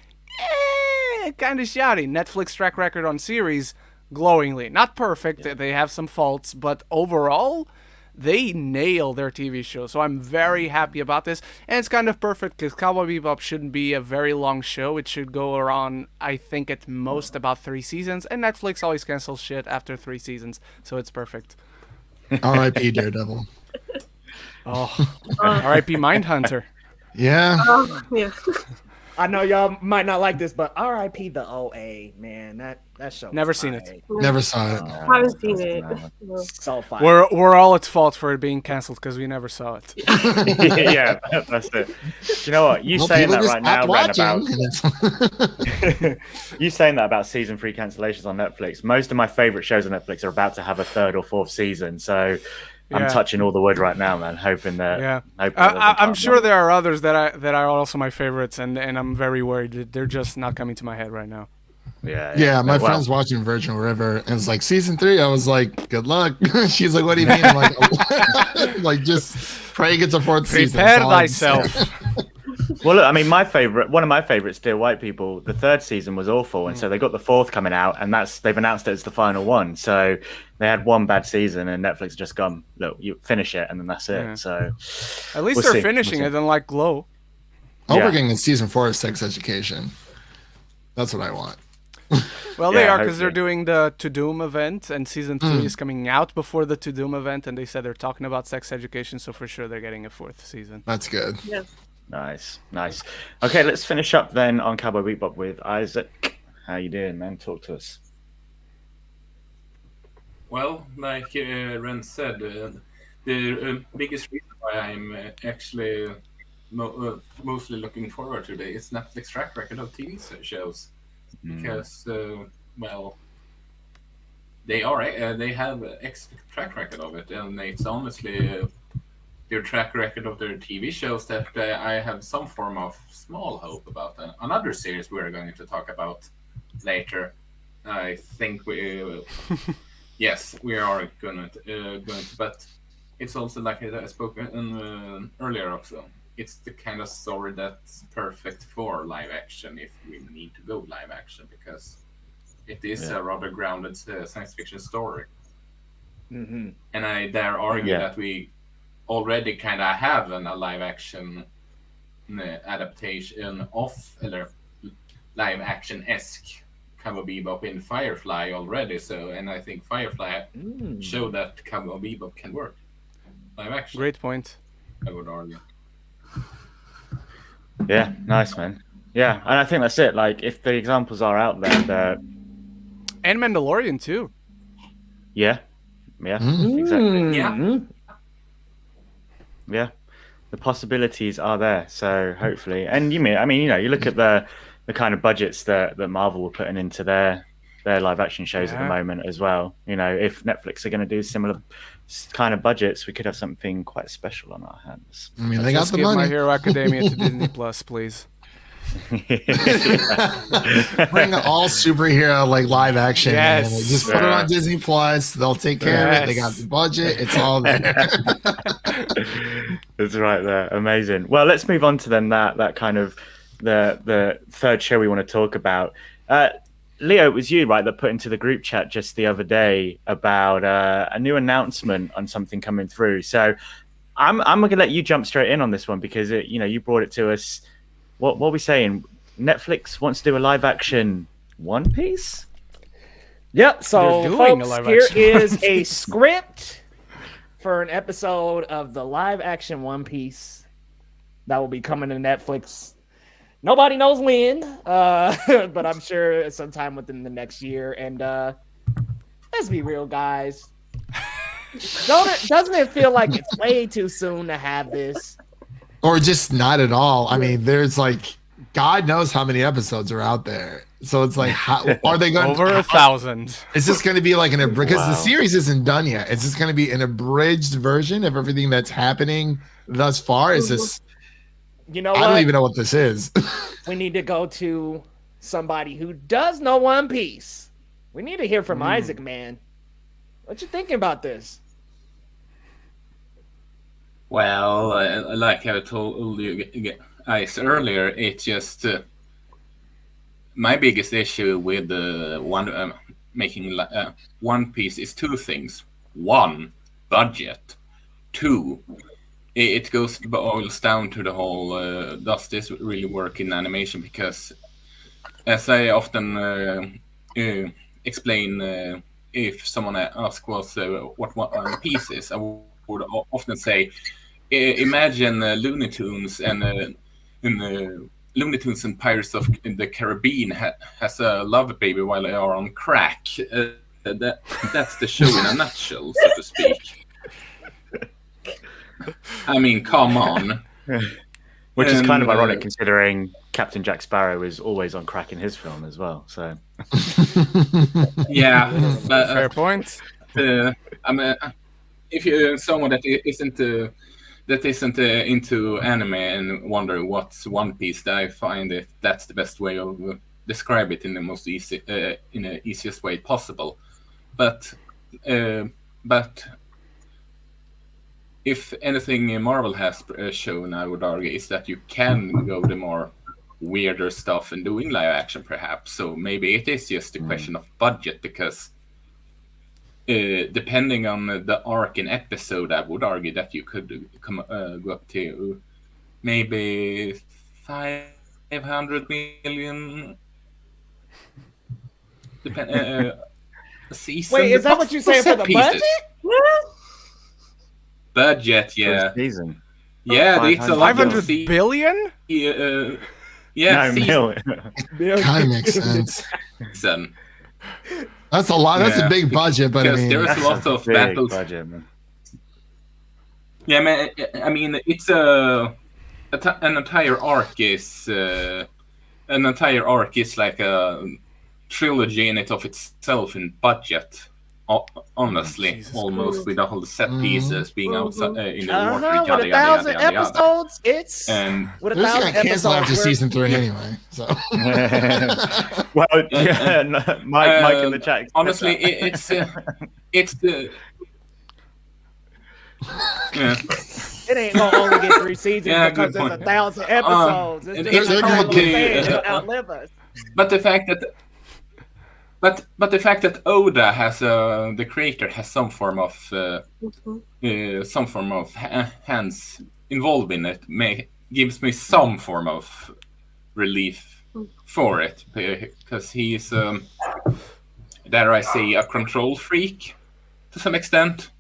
kind of shouty. Netflix track record on series, glowingly. Not perfect, they have some faults, but overall, they nail their TV show, so I'm very happy about this. And it's kind of perfect because Cowboy Bebop shouldn't be a very long show. It should go around, I think, at most about 3 seasons. And Netflix always cancels shit after 3 seasons, so it's perfect. R.I.P. Daredevil. Oh, R.I.P. Mindhunter. Yeah. Yeah. I know y'all might not like this, but R.I.P. the OA, man. That show. Never seen it. Never saw it. I haven't seen it. So fine. We're all at fault for it being cancelled because we never saw it. Yeah, that's it. Do you know what? You saying that right now, Ren, about you saying that about season 3 cancellations on Netflix. Most of my favorite shows on Netflix are about to have a 3rd or 4th season, so I'm touching all the wood right now, man. Hoping that. Yeah, I'm sure there are others that are also my favorites, and I'm very worried that they're just not coming to my head right now. Yeah, my friend's watching Virgin River, and it's like season 3. I was like, "Good luck." She's like, "What do you mean?" I'm like, like just pray get to 4th season. Prepare thyself. Well, look, I mean, one of my favorites, Dear White People, the 3rd season was awful, and so they got the 4th coming out, and they've announced it as the final one. So they had one bad season, and Netflix just gone, look, you finish it, and then that's it. Yeah. So at least they're finishing it, unlike Glow. We're getting season 4 of Sex Education. That's what I want. Well, they are, because they're doing the To Doom event, and season 3 is coming out before the To Doom event, and they said they're talking about Sex Education, so for sure they're getting a 4th season. That's good. Yeah. Nice. Okay, let's finish up then on Cowboy Bebop with Isaac. How you doing, man? Talk to us. Well, like Ren said, the biggest reason why I'm actually mostly looking forward to is Netflix track record of TV shows. Because, well, they have an excellent track record of it, and it's honestly their track record of their TV shows that I have some form of small hope about. Another series we're going to talk about later. I think yes, we are going to, but it's also like I spoke earlier also. It's the kind of story that's perfect for live action if we need to go live action, because it is a rather grounded science fiction story. Mm-hmm. And I dare argue that we already kind of have a live action adaptation of live action-esque Cowboy Bebop in Firefly already. So, and I think Firefly showed that Cowboy Bebop can work live action. Great point. I would argue. Yeah, nice, man. Yeah, and I think that's it. Like, if the examples are out there, And Mandalorian too. Yeah, exactly. Yeah, the possibilities are there. So hopefully, and you look at the kind of budgets that Marvel were putting into their live action shows at the moment as well. You know, if Netflix are going to do similar kind of budgets, we could have something quite special on our hands. I mean, they got the money. My Hero Academia to Disney Plus, please. Bring all superhero like live action. Yes. Man. Just put it on Disney Plus. They'll take care of it. They got Yes. the budget. It's all there. That's right there. Amazing. Well, let's move on to then that kind of the third show we want to talk about. Leo, it was you, right, that put into the group chat just the other day about a new announcement on something coming through. So I'm going to let you jump straight in on this one because you brought it to us. What are we saying? Netflix wants to do a live action One Piece? Yep. So, They're doing a folks, live here action is a script for an episode of the live action One Piece that will be coming to Netflix. Nobody knows when, but I'm sure sometime within the next year. And let's be real, guys. Doesn't it feel like it's way too soon to have this? Or just not at all. I mean, there's like God knows how many episodes are out there. So it's like, how are they going Over 1,000? Is this going to be like because Wow. the series isn't done yet? Is this going to be an abridged version of everything that's happening thus far? Is this? You know I what? don't even know what this is. We need to go to somebody who does know One Piece. We need to hear from Isaac, man. What you thinking about this? Well, like I told you guys earlier, it's just my biggest issue with making One Piece is two things. One, budget. Two, it boils down to the whole does this really work in animation? Because as I often explain, if someone asks what One Piece is, I would often say, imagine Looney Tunes and Looney Tunes and Pirates of the Caribbean has a love baby while they are on crack. That's the show in a nutshell, so to speak. I mean, come on. Which is kind of And, ironic considering Captain Jack Sparrow is always on crack in his film as well. So Yeah, but, Fair point. I mean, if you're someone that isn't into anime and wonder what's One Piece, I find that's the best way of describe it in the most easy, in the easiest way possible. But if anything Marvel has shown, I would argue, is that you can go the more weirder stuff and doing live action, perhaps. So maybe it is just a question of budget, because depending on the arc and episode, I would argue that you could go up to maybe 500 million. A season. Wait, is that what you say for the budget? Budget, yeah. for a season. Yeah, it's a lot of 500 billion? Yeah, No, Kind of makes sense. season. That's a lot. That's Yeah. a big budget, but I Because mean, there's that's lots a of big battles. budget, man. Yeah, man. I mean, it's an entire arc is like a trilogy in it of itself in budget. Honestly, Jesus almost with all the set pieces being outside in the water, With yada, a yada, 1,000 yada, yada. episodes, it's And with a this 1,000 got canceled after episodes. season 3 anyway. So Well, yeah, Mike in the chat. honestly, it's the yeah. It ain't gonna only get 3 seasons Yeah, because good there's point. 1,000 episodes. and It's it's probably- it'll outlive us. But the fact that, but the fact that Oda has the creator has some form of hands involved in it gives me some form of relief for it, because he's dare I say a control freak to some extent.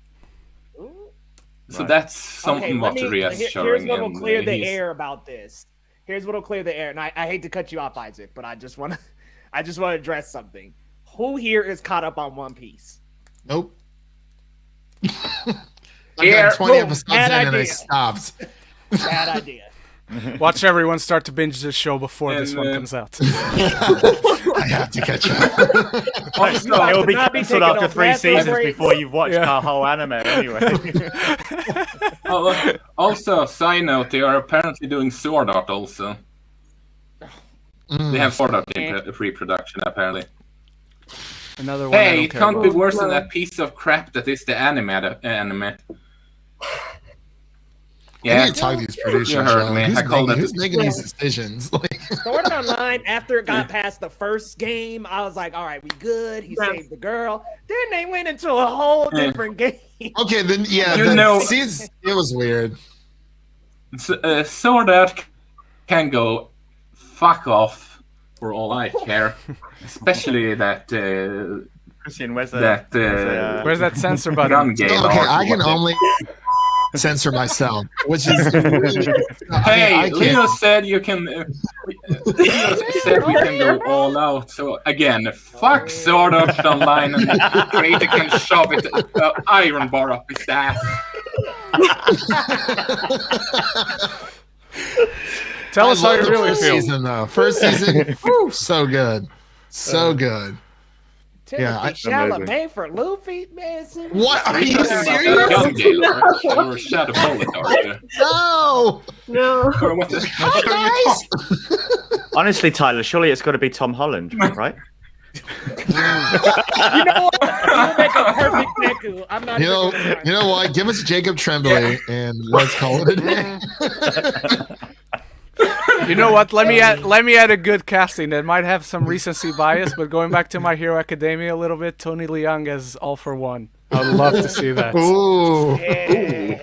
So Right. that's something what here's reassuring. what will and, clear the he's- air about this. Here's what will clear the air, and I hate to cut you off, Isaac, but I just want to address something. Who here is caught up on One Piece? nope. I Here, got 20 boom, episodes bad in and I idea. stopped. Bad idea. Watch everyone start to binge this show before this And, one comes out. I have to catch up. Also, It will be not be cancelled taking after no 3 breath seasons breaks. before you've watched Yeah. the whole anime anyway. also, side note, they are apparently doing Sword Art also. They have Sword Art in pre-production apparently. Another one. I Hey, don't it care can't be about. worse than that piece of crap that is the anime. I Yeah, need to talk to these producers. You heard y'all. me. Who's I called making, it- who's making these decisions? Like, Sword Art Online, after it got past the first game, I was like, all right, we good. He saved the girl. Then they went into a whole different game. okay, then yeah, You know- it was weird. Sword Art can go fuck off for all I care. Especially that Christian, where's that Where's that censor button? gun game. Okay, art, I can whatever. only censor myself, which is really, Hey, I Leo can't. said you can. Leo said we can go all out. So again, fuck Sword Art Online, and the creator can shove it iron bar up his ass. Tell us how I you love the really first feel. season, though. First season, whew, so good, so good. Yeah, Timothy Chalamet for Luffy, man. What are you Talking about that serious? gun game art or Shadow Bullet art? No. No. Or what the Hi guys. Honestly, Tyler, surely it's got to be Tom Holland, right? You know what? You make a perfect Neku. I'm not You know, even gonna you know what? Give us Jacob Tremblay and let's call it a day. You know what? Let me add a good casting that might have some recency bias, but going back to My Hero Academia a little bit, Tony Leung as All for One. I would love to see that. Ooh. Yeah.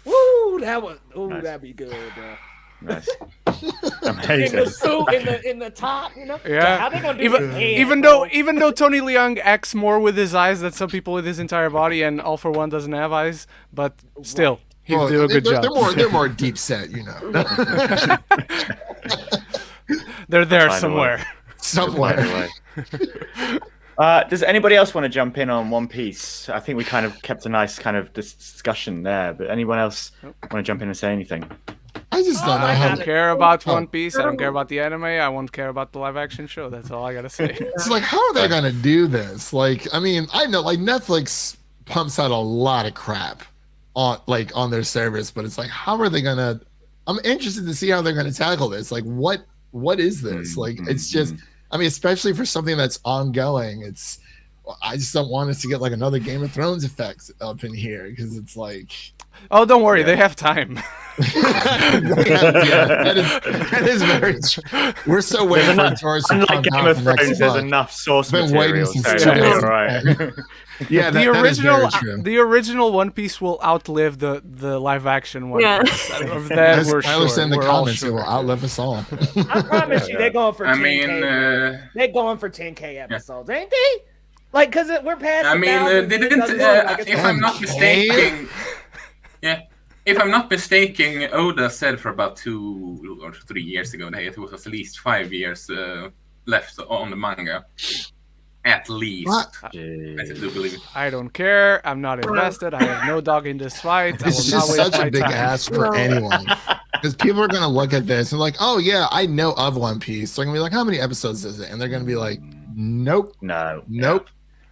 Woo, Nice. that'd be good, bro. Nice. In Amazing. the suit, in the top, you know. Yeah. How they gonna do his head, Even bro? though Tony Leung acts more with his eyes than some people with his entire body, and All for One doesn't have eyes, but still, he'd Well, do a good job. They're more deep set, you know. They're there Find a somewhere. Somewhere. By the way. Does anybody else want to jump in on One Piece? I think we kind of kept a nice kind of discussion there, but anyone else want to jump in and say anything? I just don't know I how. don't care about Oh. One Piece. I don't care about the anime. I won't care about the live action show. That's all I gotta say. It's like, how are they gonna do this? Like, I mean, I know like Netflix pumps out a lot of crap on their service, but it's like, how are they gonna? I'm interested to see how they're gonna tackle this. Like, what is this? Like, it's just, I mean, especially for something that's ongoing. I just don't want us to get like another Game of Thrones effect up in here because it's like. Oh, don't worry. They have time. that is very true. We're so waiting for Taurus to Unlike come Game out of the next Thrones, there's month. enough source Been waiting material. since So two it'll be months. all right. Yeah, the that is very original, true. the original One Piece will outlive the live action one. Yeah. Of that As we're Tyler sure. said in the We're all comments, it sure. will outlive us all. I promise you, they're going for 10K. I mean, they're going for 10K episodes, ain't they? Like, cause we're past. I mean, 1,000, didn't it doesn't look like it's if I'm not Okay. mistaken, yeah, if I'm not mistaken, Oda said for about 2 or 3 years ago that it was at least 5 years left on the manga, at least. What? I do believe. I don't care. I'm not invested. I have no dog in this fight. I It's will not just waste such my a big time. ask for No. anyone. Because people are going to look at this and like, oh, yeah, I know of One Piece. So I'm going to be like, how many episodes is it? And they're going to be like, nope, No. nope.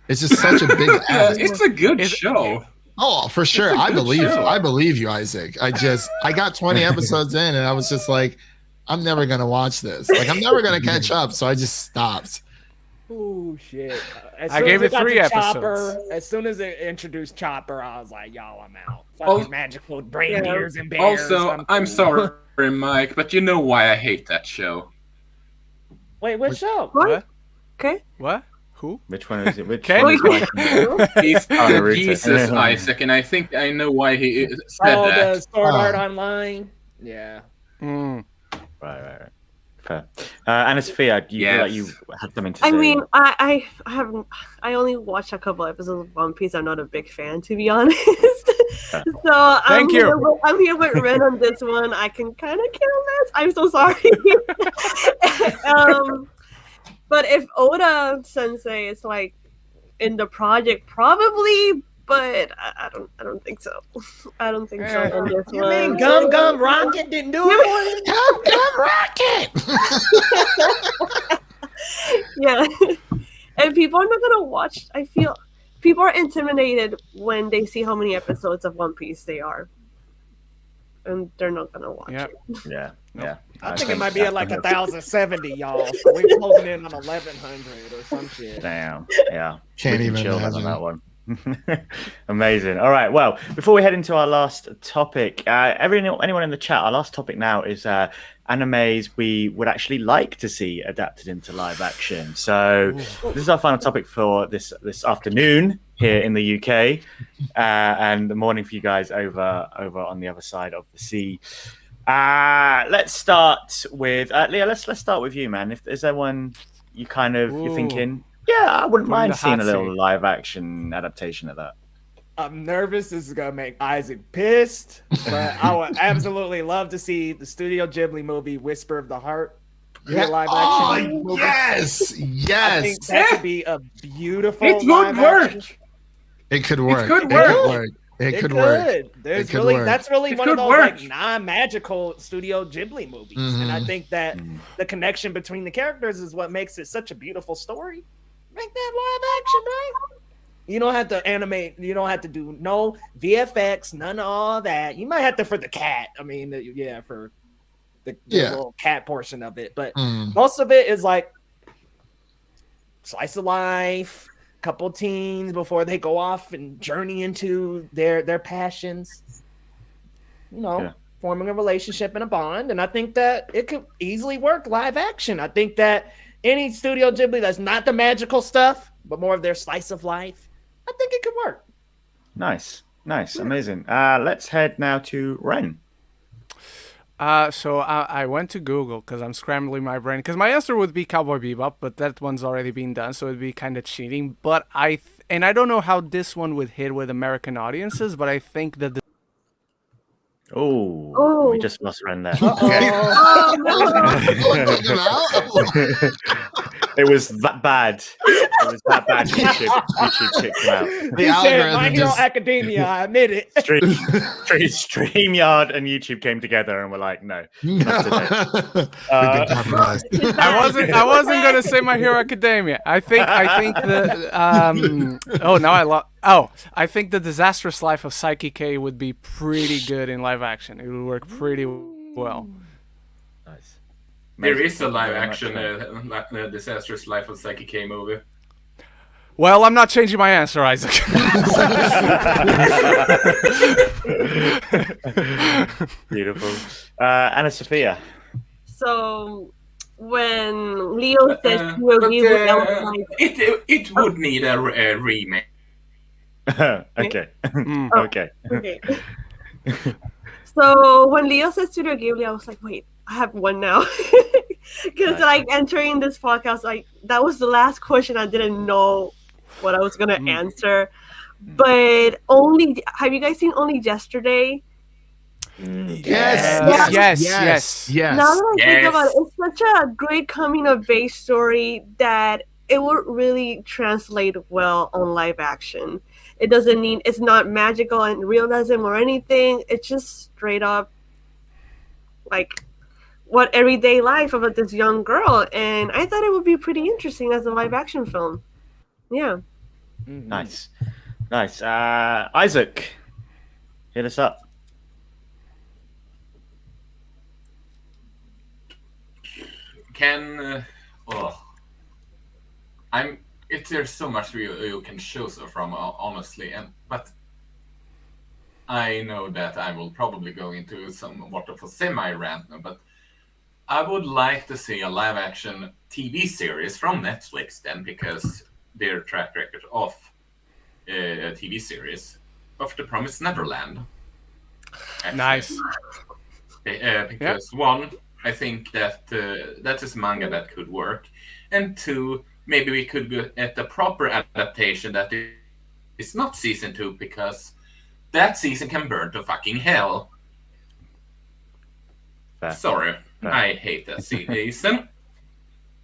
It's just such a big Yeah, ask. it's a good Is- show. Oh, for sure. It's a I good believe show. I believe you, Isaac. I got 20 episodes in and I was just like, I'm never going to watch this. Like, I'm never going to catch up. So I just stopped. Oh shit! As I soon gave as it got 3 to episodes. Chopper, as soon as it introduced Chopper, I was like, "Y'all, I'm out." Fuck Oh. these magical reindeers and bears. Also, I'm cool. sorry, Mike, but you know why I hate that show. Wait, what show? What? Okay. What? Who? Which one is it? Which Okay. one is Mike? He's Naruto. Jesus Isaac, and I think I know why he said Oh, that. the Sword Art Oh. Online. Yeah. Mm. Right. Fair. Anna Sophia, you feel like you Yes. had something to say? I mean, I haven't. I only watched a couple episodes of One Piece. I'm not a big fan, to be honest. So Thank you. I'm here with Ren on this one. I can kind of care less. I'm so sorry. But if Oda Sensei is like in the project, probably. But I don't think so. I don't think so on this You one. mean Gum Gum Rocket didn't do it for you? Rocket! Yeah. And people are not gonna watch. I feel people are intimidated when they see how many episodes of One Piece they are. and they're not gonna watch Yeah. it. Yeah, yeah. I think it might be at like that's 1,070, y'all. So we're closing in on 1,100 or some shit. Damn. Yeah. Can't We can even chill then imagine. on that one. Amazing. All right. Well, before we head into our last topic, anyone in the chat, our last topic now is animes we would actually like to see adapted into live action. So this is our final topic for this afternoon here in the UK, and the morning for you guys over on the other side of the sea. Let's start with Leah. Let's start with you, man. Is there one you kind of you're thinking? Yeah, I wouldn't Put in mind the seeing hot a little seat. live action adaptation of that. I'm nervous. This is gonna make Isaac pissed, but I would absolutely love to see the Studio Ghibli movie Whisper of the Heart. Yeah. Live Oh, action movie. yes, I yes. think that could be a beautiful. It would live work. action. It could work. could It work. could work. It could work. There's It could really work. that's really It one of could those work. like non-magical Studio Ghibli movies, and I think that the connection between the characters is what makes it such a beautiful story. Make that live action, bro. You don't have to animate. You don't have to do no VFX, none of all that. You might have to for the cat. I mean, yeah, for the little cat portion of it, but most of it is like slice of life. Couple teens before they go off and journey into their passions, forming a relationship and a bond. And I think that it could easily work live action. I think that any Studio Ghibli that's not the magical stuff, but more of their slice of life, I think it could work. Nice, amazing. Let's head now to Ren. So I went to Google because I'm scrambling my brain because my answer would be Cowboy Bebop, but that one's already been done, so it'd be kind of cheating. But I don't know how this one would hit with American audiences, but I think that We just lost Ren there. It was that bad. It was that bad. YouTube kicked him out. The He said, My algorithm Hero just Academia, I admit it. StreamYard and YouTube came together and were like, no, not today. We've been compromised. I wasn't gonna say My Hero Academia. I think the I think the Disastrous Life of Psyche K would be pretty good in live action. It would work pretty well. Nice. There is a live Very action much Disastrous Life of Psyche K movie. Well, I'm not changing my answer, Isaac. Beautiful. Anna Sophia. So when Leo says he will be with Elsa, It would need a remake. Okay. Okay. okay. So when Leo said Studio Ghibli, I was like, wait, I have one now. Because like entering this podcast, like that was the last question I didn't know what I was gonna answer. But have you guys seen Only Yesterday? Yes. Now that I think about it, it's such a great coming of age story that it would really translate well on live action. It doesn't need, it's not magical and realism or anything. It's just straight up like what everyday life of this young girl. And I thought it would be pretty interesting as a live action film. Yeah. Nice. Isaac, hit us up. There's so much you can choose from, honestly, but I know that I will probably go into somewhat of a semi-rant now, but I would like to see a live-action TV series from Netflix then, because their track record of a TV series of The Promised Neverland. Actually. Nice. Because one, I think that that is manga that could work, and two, maybe we could get a proper adaptation that is not season 2, because that season can burn to fucking hell. Fair. Sorry, I hate that season.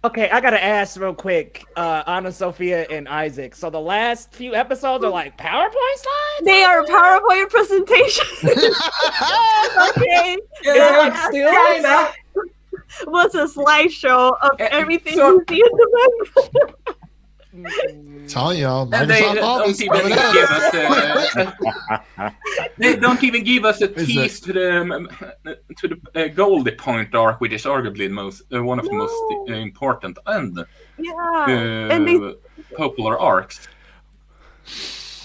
Okay, I gotta ask real quick, Anna Sophia and Isaac. So the last few episodes are like PowerPoint slides? They are PowerPoint presentations. Okay. It's like still What's a slideshow of everything so- you see in the movie? Telling y'all, And they Microsoft don't Office even coming up. give us they don't even give us a Is tease to the Goldie Point arc, which is arguably the most one of the most important and And they popular arcs.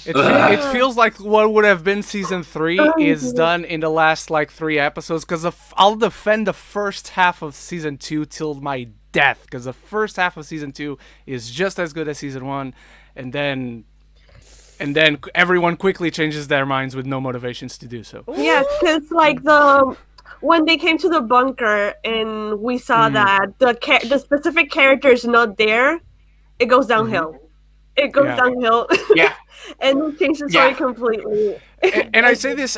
It feels like what would have been season 3 is done in the last like 3 episodes. Because I'll defend the first half of season 2 till my death. Because the first half of season 2 is just as good as season 1, and then everyone quickly changes their minds with no motivations to do so. Yeah, because like when they came to the bunker and we saw that the specific character is not there, it goes downhill. It goes downhill. Yeah. And it changes the story completely. And I say this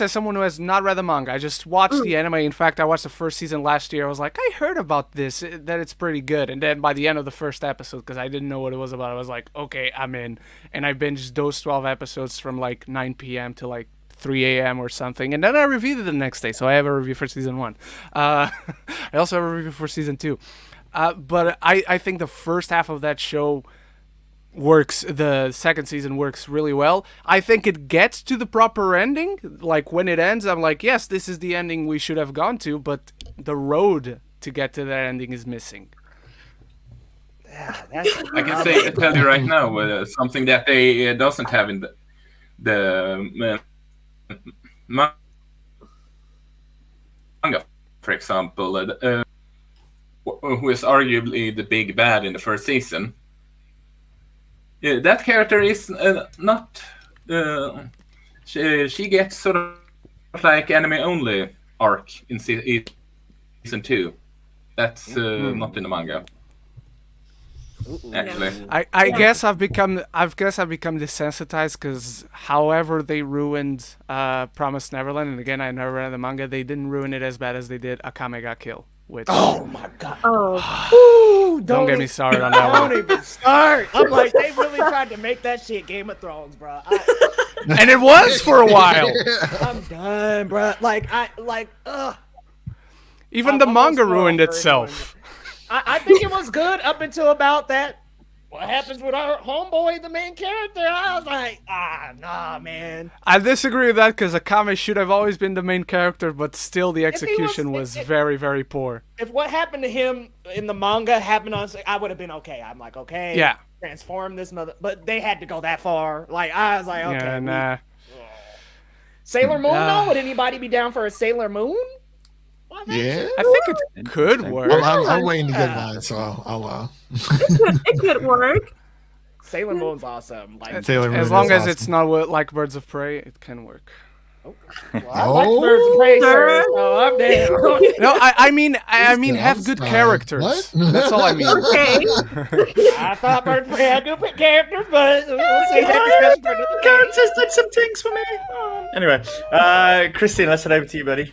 as someone who has not read the manga. I just watched the anime. In fact, I watched the first season last year. I was like, I heard about this, that it's pretty good. And then by the end of the first episode, because I didn't know what it was about, I was like, okay, I'm in. And I binged those 12 episodes from like 9 p.m. to like 3 a.m. or something. And then I reviewed it the next day. So I have a review for season 1. I also have a review for season 2. But I think the first half of that show works. The second season works really well. I think it gets to the proper ending. Like when it ends, I'm like, yes, this is the ending we should have gone to, but the road to get to that ending is missing. Yeah, I can tell you right now something that they doesn't have in the manga, for example, who is arguably the big bad in the first season. That character is not. She gets sort of like anime only arc in season 2. That's not in the manga. Actually, I guess I've become desensitized because however they ruined Promised Neverland, and again I never read the manga, they didn't ruin it as bad as they did Akame ga Kill. Which, oh my god! Oh, Ooh, don't get me started on that one. Don't even start. I'm like, they really tried to make that shit Game of Thrones, bro. And it was for a while. I'm done, bro. Even the manga ruined itself. I think it was good up until about that. What happens with our homeboy, the main character? I was like, nah, man. I disagree with that because Akame should have always been the main character, but still the execution was very, very poor. If what happened to him in the manga happened on, I would have been okay. I'm like, okay, yeah, transform this mother. But they had to go that far. Like I was like, okay, yeah, nah. Sailor Moon. Though, would anybody be down for a Sailor Moon? Yeah, I think it could work. I'm waiting to get mine, so I'll it could work. Sailor Moon's awesome. Like, Sailor Moon as long as awesome. it's not like Birds of Prey, it can work. well, I like Birds of Prey, sir, so I'm down. No, I mean, have good characters. What? That's all I mean. Okay. I thought Birds of Prey had good characters, but we'll see that discussion for another day. Characters did some things for me. Anyway, Christine, let's head over to you, buddy.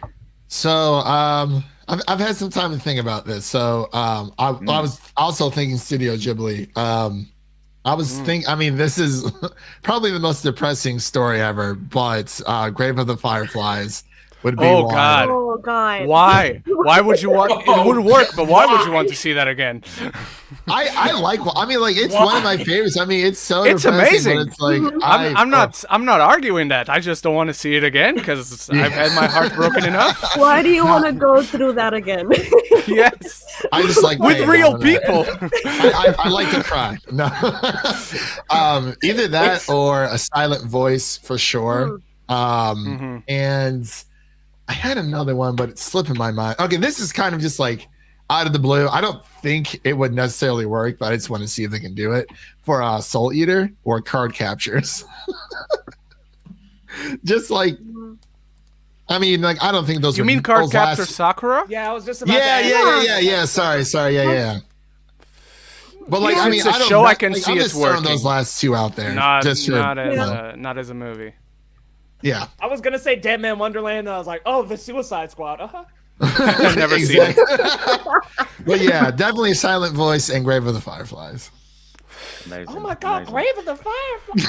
So I've had some time to think about this. So I was also thinking Studio Ghibli. I was thinking, I mean, this is probably the most depressing story ever, but Grave of the Fireflies would be one. God. Oh god. Why? Why would you want? It would work, but why would you want to see that again? I like. I mean, like it's one of my favorites. I mean, it's so. It's depressing, amazing. but it's like I'm not arguing that. I just don't want to see it again because I've had my heart broken enough. Why do you want to go through that again? Yes, I just like with pain, real I don't know. people. I like to cry. No, either that or a silent voice for sure. And I had another one, but it's slipping my mind. Okay, this is kind of just like out of the blue. I don't think it would necessarily work, but I just want to see if they can do it for Soul Eater or Card Captures. Just like, I mean, like I don't think those. You mean Card Capture Sakura? Yeah, I was just about to ask. Yeah. Sorry, yeah. But like, If I mean, it's a I don't. show, I like, can I'm see just it's throwing working. those last two out there. Not for, not as a movie. Yeah. I was gonna say Dead Man Wonderland, and I was like, oh, the Suicide Squad. I've never seen it. But yeah, definitely Silent Voice and Grave of the Fireflies. Amazing. Oh my god, amazing. Grave of the Fireflies!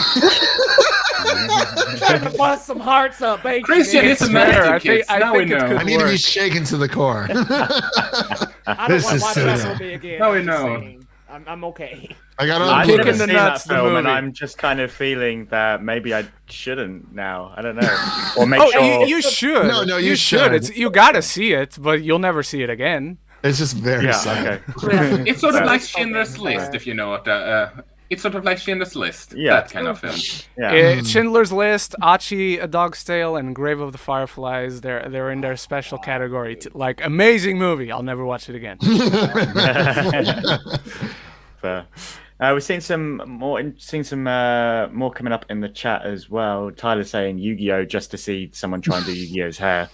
Trying to bust some hearts up, baby. Christian, it's a fair. magic kids. Now we think it know. could I need to be work. shaken to the core. I don't This want is to watch silly. that movie again. Now we I'm just know. saying. I'm okay. I got I'm on kicking I've the never seen nuts, that the film, and movie. I'm just kind of feeling that maybe I shouldn't now. I don't know. Or make Oh, sure. you should. No, you should. should. It's, you gotta see it, but you'll never see it again. It's just very Yeah. sad. Okay. It's sort of Yeah. like Schindler's List, if you know what. It's sort of like Schindler's List. Yeah. That kind of film. Yeah. It's Schindler's List, Achi, A Dog's Tale, and Grave of the Fireflies. They're in their special category. Like amazing movie. I'll never watch it again. Fair. We've seen some more more coming up in the chat as well. Tyler saying Yu-Gi-Oh just to see someone try and do Yu-Gi-Oh's hair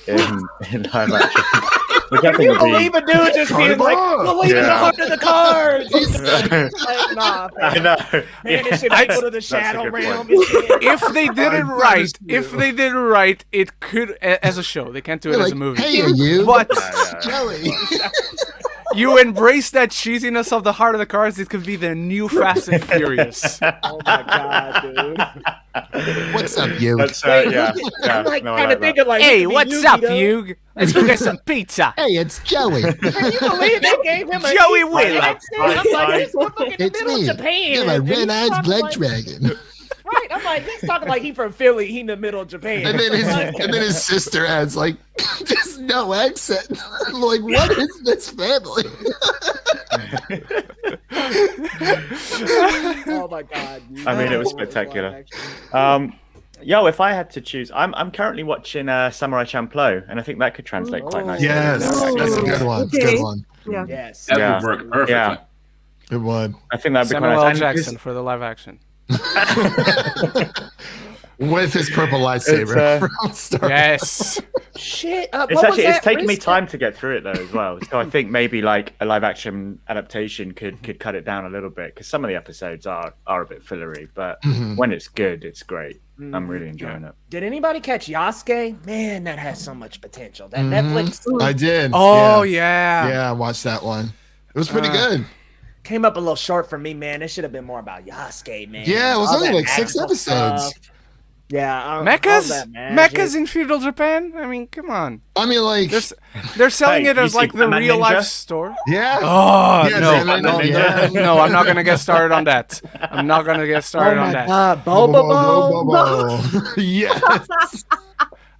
in live action. Which I Can think you would be. believe a dude just being like, believe in the Yeah. heart of the cards? Like, nah, I fam. know. Man, this shit I- go to the that's a shadow good realm. point. and shit. If they did it right, it could as a show. They can't do it You're as like, a movie. hey, you. But Joey. you embrace that cheesiness of the heart of the cards, it could be the new Fast and Furious. Oh my god, dude. What's up, you? That's, yeah. I'm like No, I kind like of thinking like, Hey, it could be what's Yugi, up, though. you? Let's go get some pizza. Hey, it's Joey. Can you believe they gave him a Joey East Wheeler. accent? I'm like, this motherfucker in the It's middle me. of Japan. You're my and he's red eyes talking black like- dragon. Right, I'm like, he's talking like he from Philly. He in the middle of Japan. And then his sister adds like just no accent. I'm like, what is this family? Oh my god. dude. I mean, it was Oh, spectacular. live Yo, if I had to choose, I'm currently watching Samurai Champloo, and I think that could translate quite nicely. Yes, Oh. that's a good one. It's a Okay. good one. Yeah. action. Yes. That Yeah. would work perfectly. Yeah. Good one. I think that'd be Samuel quite L. nice. And Jackson for the live action. With his purple lightsaber from Star Wars. Yes. Shit. It's taken me time to get through it though as well. So I think maybe like a live action adaptation could cut it down a little bit because some of the episodes are a bit fillery, but when it's good, it's great. I'm really enjoying it. Did anybody catch Yasuke? Man, that has so much potential. That Netflix I did. Oh yeah. yeah. Yeah, I watched that one. It was pretty good. came up a little short for me, man. It should have been more about Yasuke, man. Yeah, it was All only that like 6 magical episodes. stuff. Yeah, all Mechas? that magic. Mechas in feudal Japan? I mean, come on. I mean, like, They're selling Hey, it you as see like the Batman real life Ninja? store. yeah. Oh Yeah, no, Batman no, Ninja. no! I'm not gonna get started on that. I'm not gonna get started on that. Boba. Yes.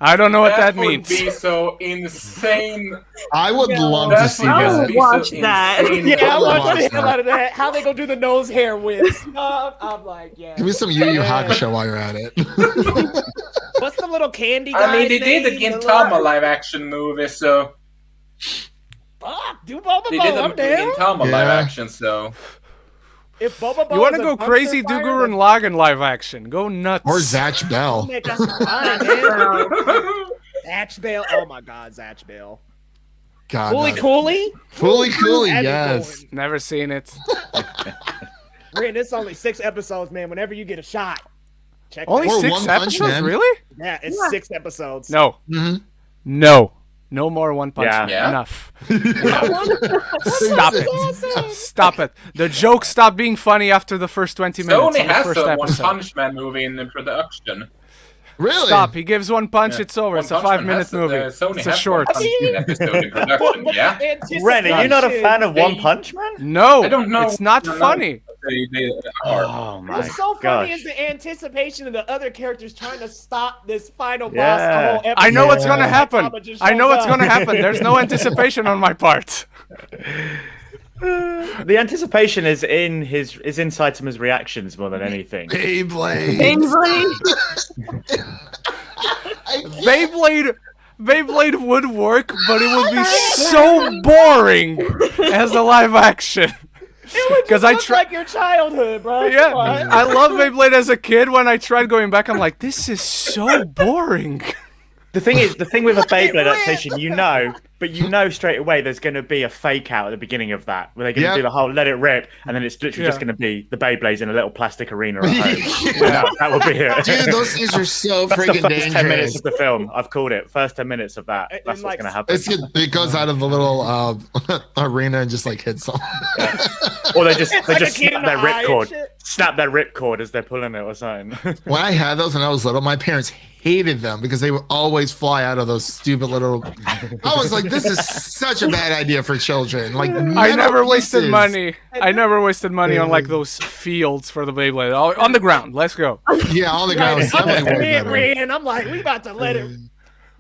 I don't know what that would means. be so insane. I would love to That see would just that. be watch so that. insane. Yeah, I I would watched watch the hell that. out of that. How they gonna do the nose hair whips? I'm like, yeah. Give me some Yu Yu Hakusho while you're at it. What's the little candy guy? I mean, they did the Gintama live action movie, so Fuck, do Boba they Bo. did the I'm down. Gintama live Yeah. action, so If Boba Bo You want is to a go crazy, dumpster fire, Duger and Lagan live action? Go nuts. Or Zatch Bell. then that's fine, man. Zatch Bell. Oh my God, Zatch Bell. God. Fully no. Cooley. Fully Cooley, That'd be yes. going. Never seen it. Ren, it's only 6 episodes, man. Whenever you get a shot, check Only Or 6 One Punch episodes? Man. Really? Yeah, it's Yeah. 6 episodes. No. Mhm. No. No more One Punch Yeah. Man. Yeah. Enough. Stop it. Stop it. The joke stopped being funny after the first 20 minutes. Sony of the has first a One episode. Punch Man movie in production. Really? Stop. He gives one punch, Yeah. it's over. One It's a Punch Man 5-minute has, movie. Sony It's a has short. One Punch Man episode in production. Yeah, Ren, are you not a fan of One They- Punch Man? No. I don't know. It's not No, no. funny. they are. Oh my What's so gosh. funny is the anticipation of the other characters trying to stop this final boss. Yeah. The whole episode. I know what's gonna Yeah. happen. Kama just I know shows what's up. gonna happen. There's no anticipation on my part. The anticipation is in Saitama's reactions more than anything. Beyblade. Ainsley. Beyblade would work, but it would be so boring as a live action. Because I Looks tried. like your childhood, bro. Yeah, Come on. I love Beyblade as a kid. When I tried going back, I'm like, this is so boring. The thing with a Beyblade adaptation, you know straight away there's going to be a fake out at the beginning of that, where they're going to Yep. do the whole let it rip, and then it's literally just Yeah. going to be the Beyblades in a little plastic arena at home. Yeah, that will be it. Dude, those things are so That's the freaking first 10 minutes dangerous. of the film. I've called it. First 10 minutes of that. And That's what's like, going to happen. It goes out of the little arena and just like hits them. Or they just Like a kid snap in their the eye and ripcord. shit. snap their ripcord as they're pulling it or something. When I had those when I was little, my parents hated them because they would always fly out of those stupid little. I was like, this is such a bad idea for children. Like, I never wasted pieces. money. I never wasted money on like those fields for the Beyblade. On the ground. Let's go. Yeah, on the ground. was definitely way better. Ran. I'm like, we about to let it.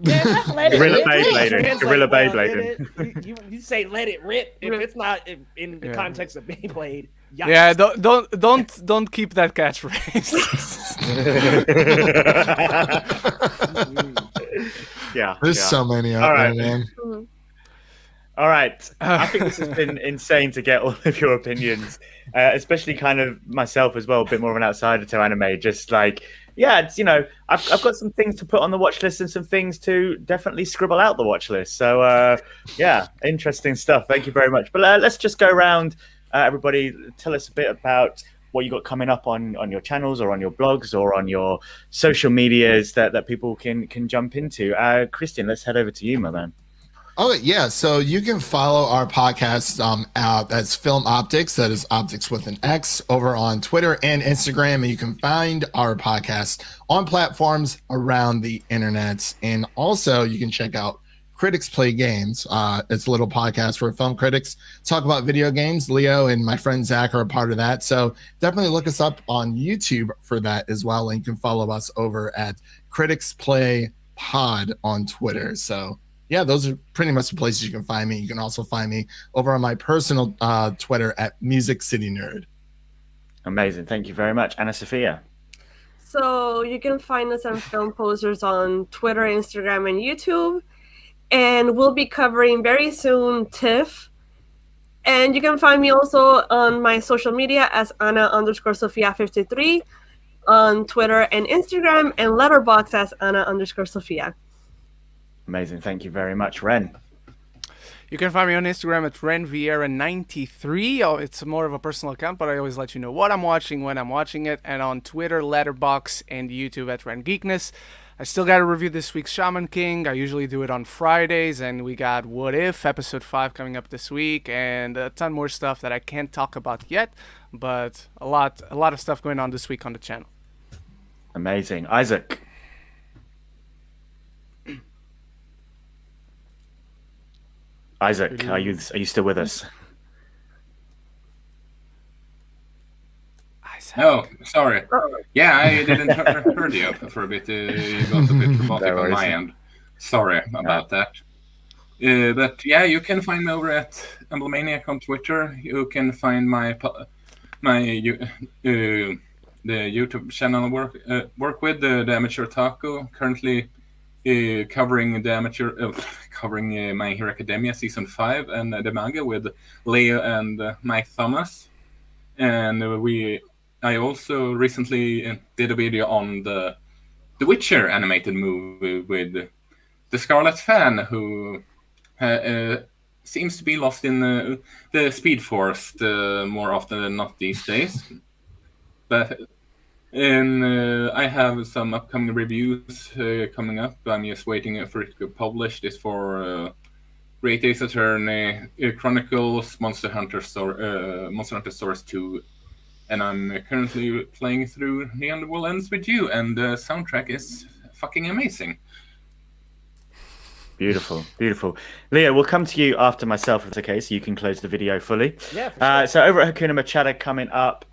Yeah, let it Gorilla rip. Beyblading. It's Gorilla well, Beyblading. you say let it rip if Rip. it's not in the context of Beyblade. Yikes. Yeah, don't keep that catchphrase. Yeah. There's yeah. so many out All there, right. man. All right. I think this has been insane to get all of your opinions, especially kind of myself as well, a bit more of an outsider to anime. Just like, yeah, it's, I've got some things to put on the watch list and some things to definitely scribble out the watch list. So, yeah, interesting stuff. Thank you very much. But let's just go around. Everybody, tell us a bit about what you got coming up on your channels or on your blogs or on your social medias that people can jump into. Christian, let's head over to you, my man. Oh yeah, so you can follow our podcast that's Film Optics, that is Optics with an X, over on Twitter and Instagram, and you can find our podcast on platforms around the internet. And also you can check out Critics Play Games. It's a little podcast where film critics talk about video games. Leo and my friend Zach are a part of that, so definitely look us up on YouTube for that as well, and you can follow us over at Critics Play Pod on Twitter. So yeah, those are pretty much the places you can find me. You can also find me over on my personal Twitter at Music City Nerd. Amazing. Thank you very much. Anna Sophia. So you can find us on Film Posters on Twitter, Instagram, and YouTube. And we'll be covering very soon TIFF. And you can find me also on my social media as Anna_Sophia53 on Twitter and Instagram, and Letterboxd as Anna_Sophia. Amazing. Thank you very much, Ren. You can find me on Instagram at RenVieira93. Oh, it's more of a personal account, but I always let you know what I'm watching, when I'm watching it. And on Twitter, Letterboxd, and YouTube at RenGeekness. I still got to review this week's Shaman King. I usually do it on Fridays, and we got What If, episode 5 coming up this week, and a ton more stuff that I can't talk about yet, but a lot of stuff going on this week on the channel. Amazing. Isaac. Isaac, are you still with us? Isaac. Oh, sorry. Yeah, I didn't heard you for a bit. You got a bit robotic on my end. Sorry about that. But yeah, you can find me over at Emblemaniac on Twitter. You can find the YouTube channel I work with, the Amateur Taco. Currently covering My Hero Academia season 5 and the manga with Leo and Mike Thomas. And I also recently did a video on the Witcher animated movie with the Scarlet Fan, who seems to be lost in the Speed Forest more often than not these days. But I have some upcoming reviews coming up. I'm just waiting for it to get published. It's for Great Ace Attorney, Chronicles, Monster Hunter Stories 2. And I'm currently playing through The Underworld Ends With You, and the soundtrack is fucking amazing. Beautiful, beautiful. Leo, we'll come to you after myself, if it's okay, so you can close the video fully. Yeah, for sure. So over at Hakuna Matata coming up,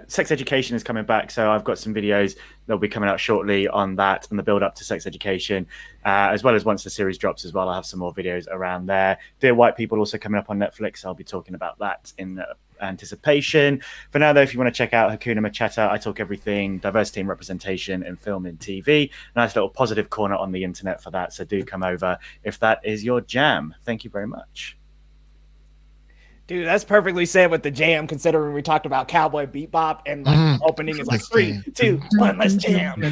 Sex Education is coming back, so I've got some videos that'll be coming out shortly on that and the build up to Sex Education, as well as once the series drops as well. I'll have some more videos around there. Dear White People also coming up on Netflix. I'll be talking about that in anticipation. For now, though, if you want to check out Hakuna Matata, I talk everything diversity and representation in film and TV. Nice little positive corner on the internet for that, so do come over if that is your jam. Thank you very much. Dude, that's perfectly said with the jam, considering we talked about Cowboy Bebop, and like the opening is like 3, 2, 1, let's jam.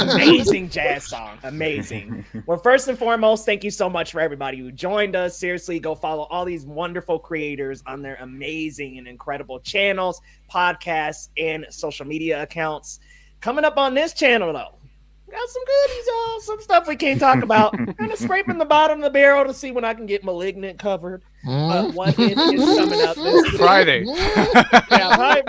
Amazing jazz song. Amazing. Well, first and foremost, thank you so much for everybody who joined us. Seriously, go follow all these wonderful creators on their amazing and incredible channels, podcasts, and social media accounts. Coming up on this channel, though, Got some goodies, y'all. Some stuff we can't talk about. Kind of scraping the bottom of the barrel to see when I can get Malignant covered. But what is coming up this week? Friday. Yeah,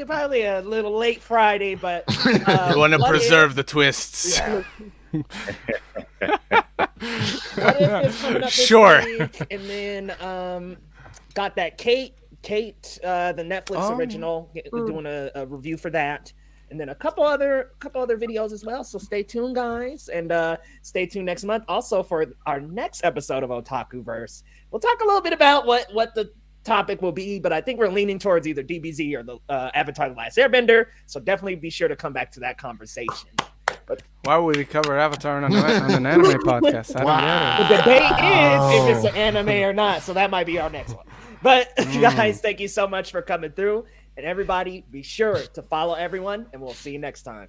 probably a little late Friday, but You want to preserve the twists. Yeah. What if is coming up this Sure. week? And then got that Kate, the Netflix original, doing a review for that. And then a couple other videos as well. So stay tuned, guys, and stay tuned next month. Also for our next episode of Otakuverse, we'll talk a little bit about what the topic will be. But I think we're leaning towards either DBZ or the Avatar: The Last Airbender. So definitely be sure to come back to that conversation. But why would we cover Avatar on an anime podcast? I don't the debate is if it's an anime or not. So that might be our next one. But guys, thank you so much for coming through. And everybody, be sure to follow everyone, and we'll see you next time.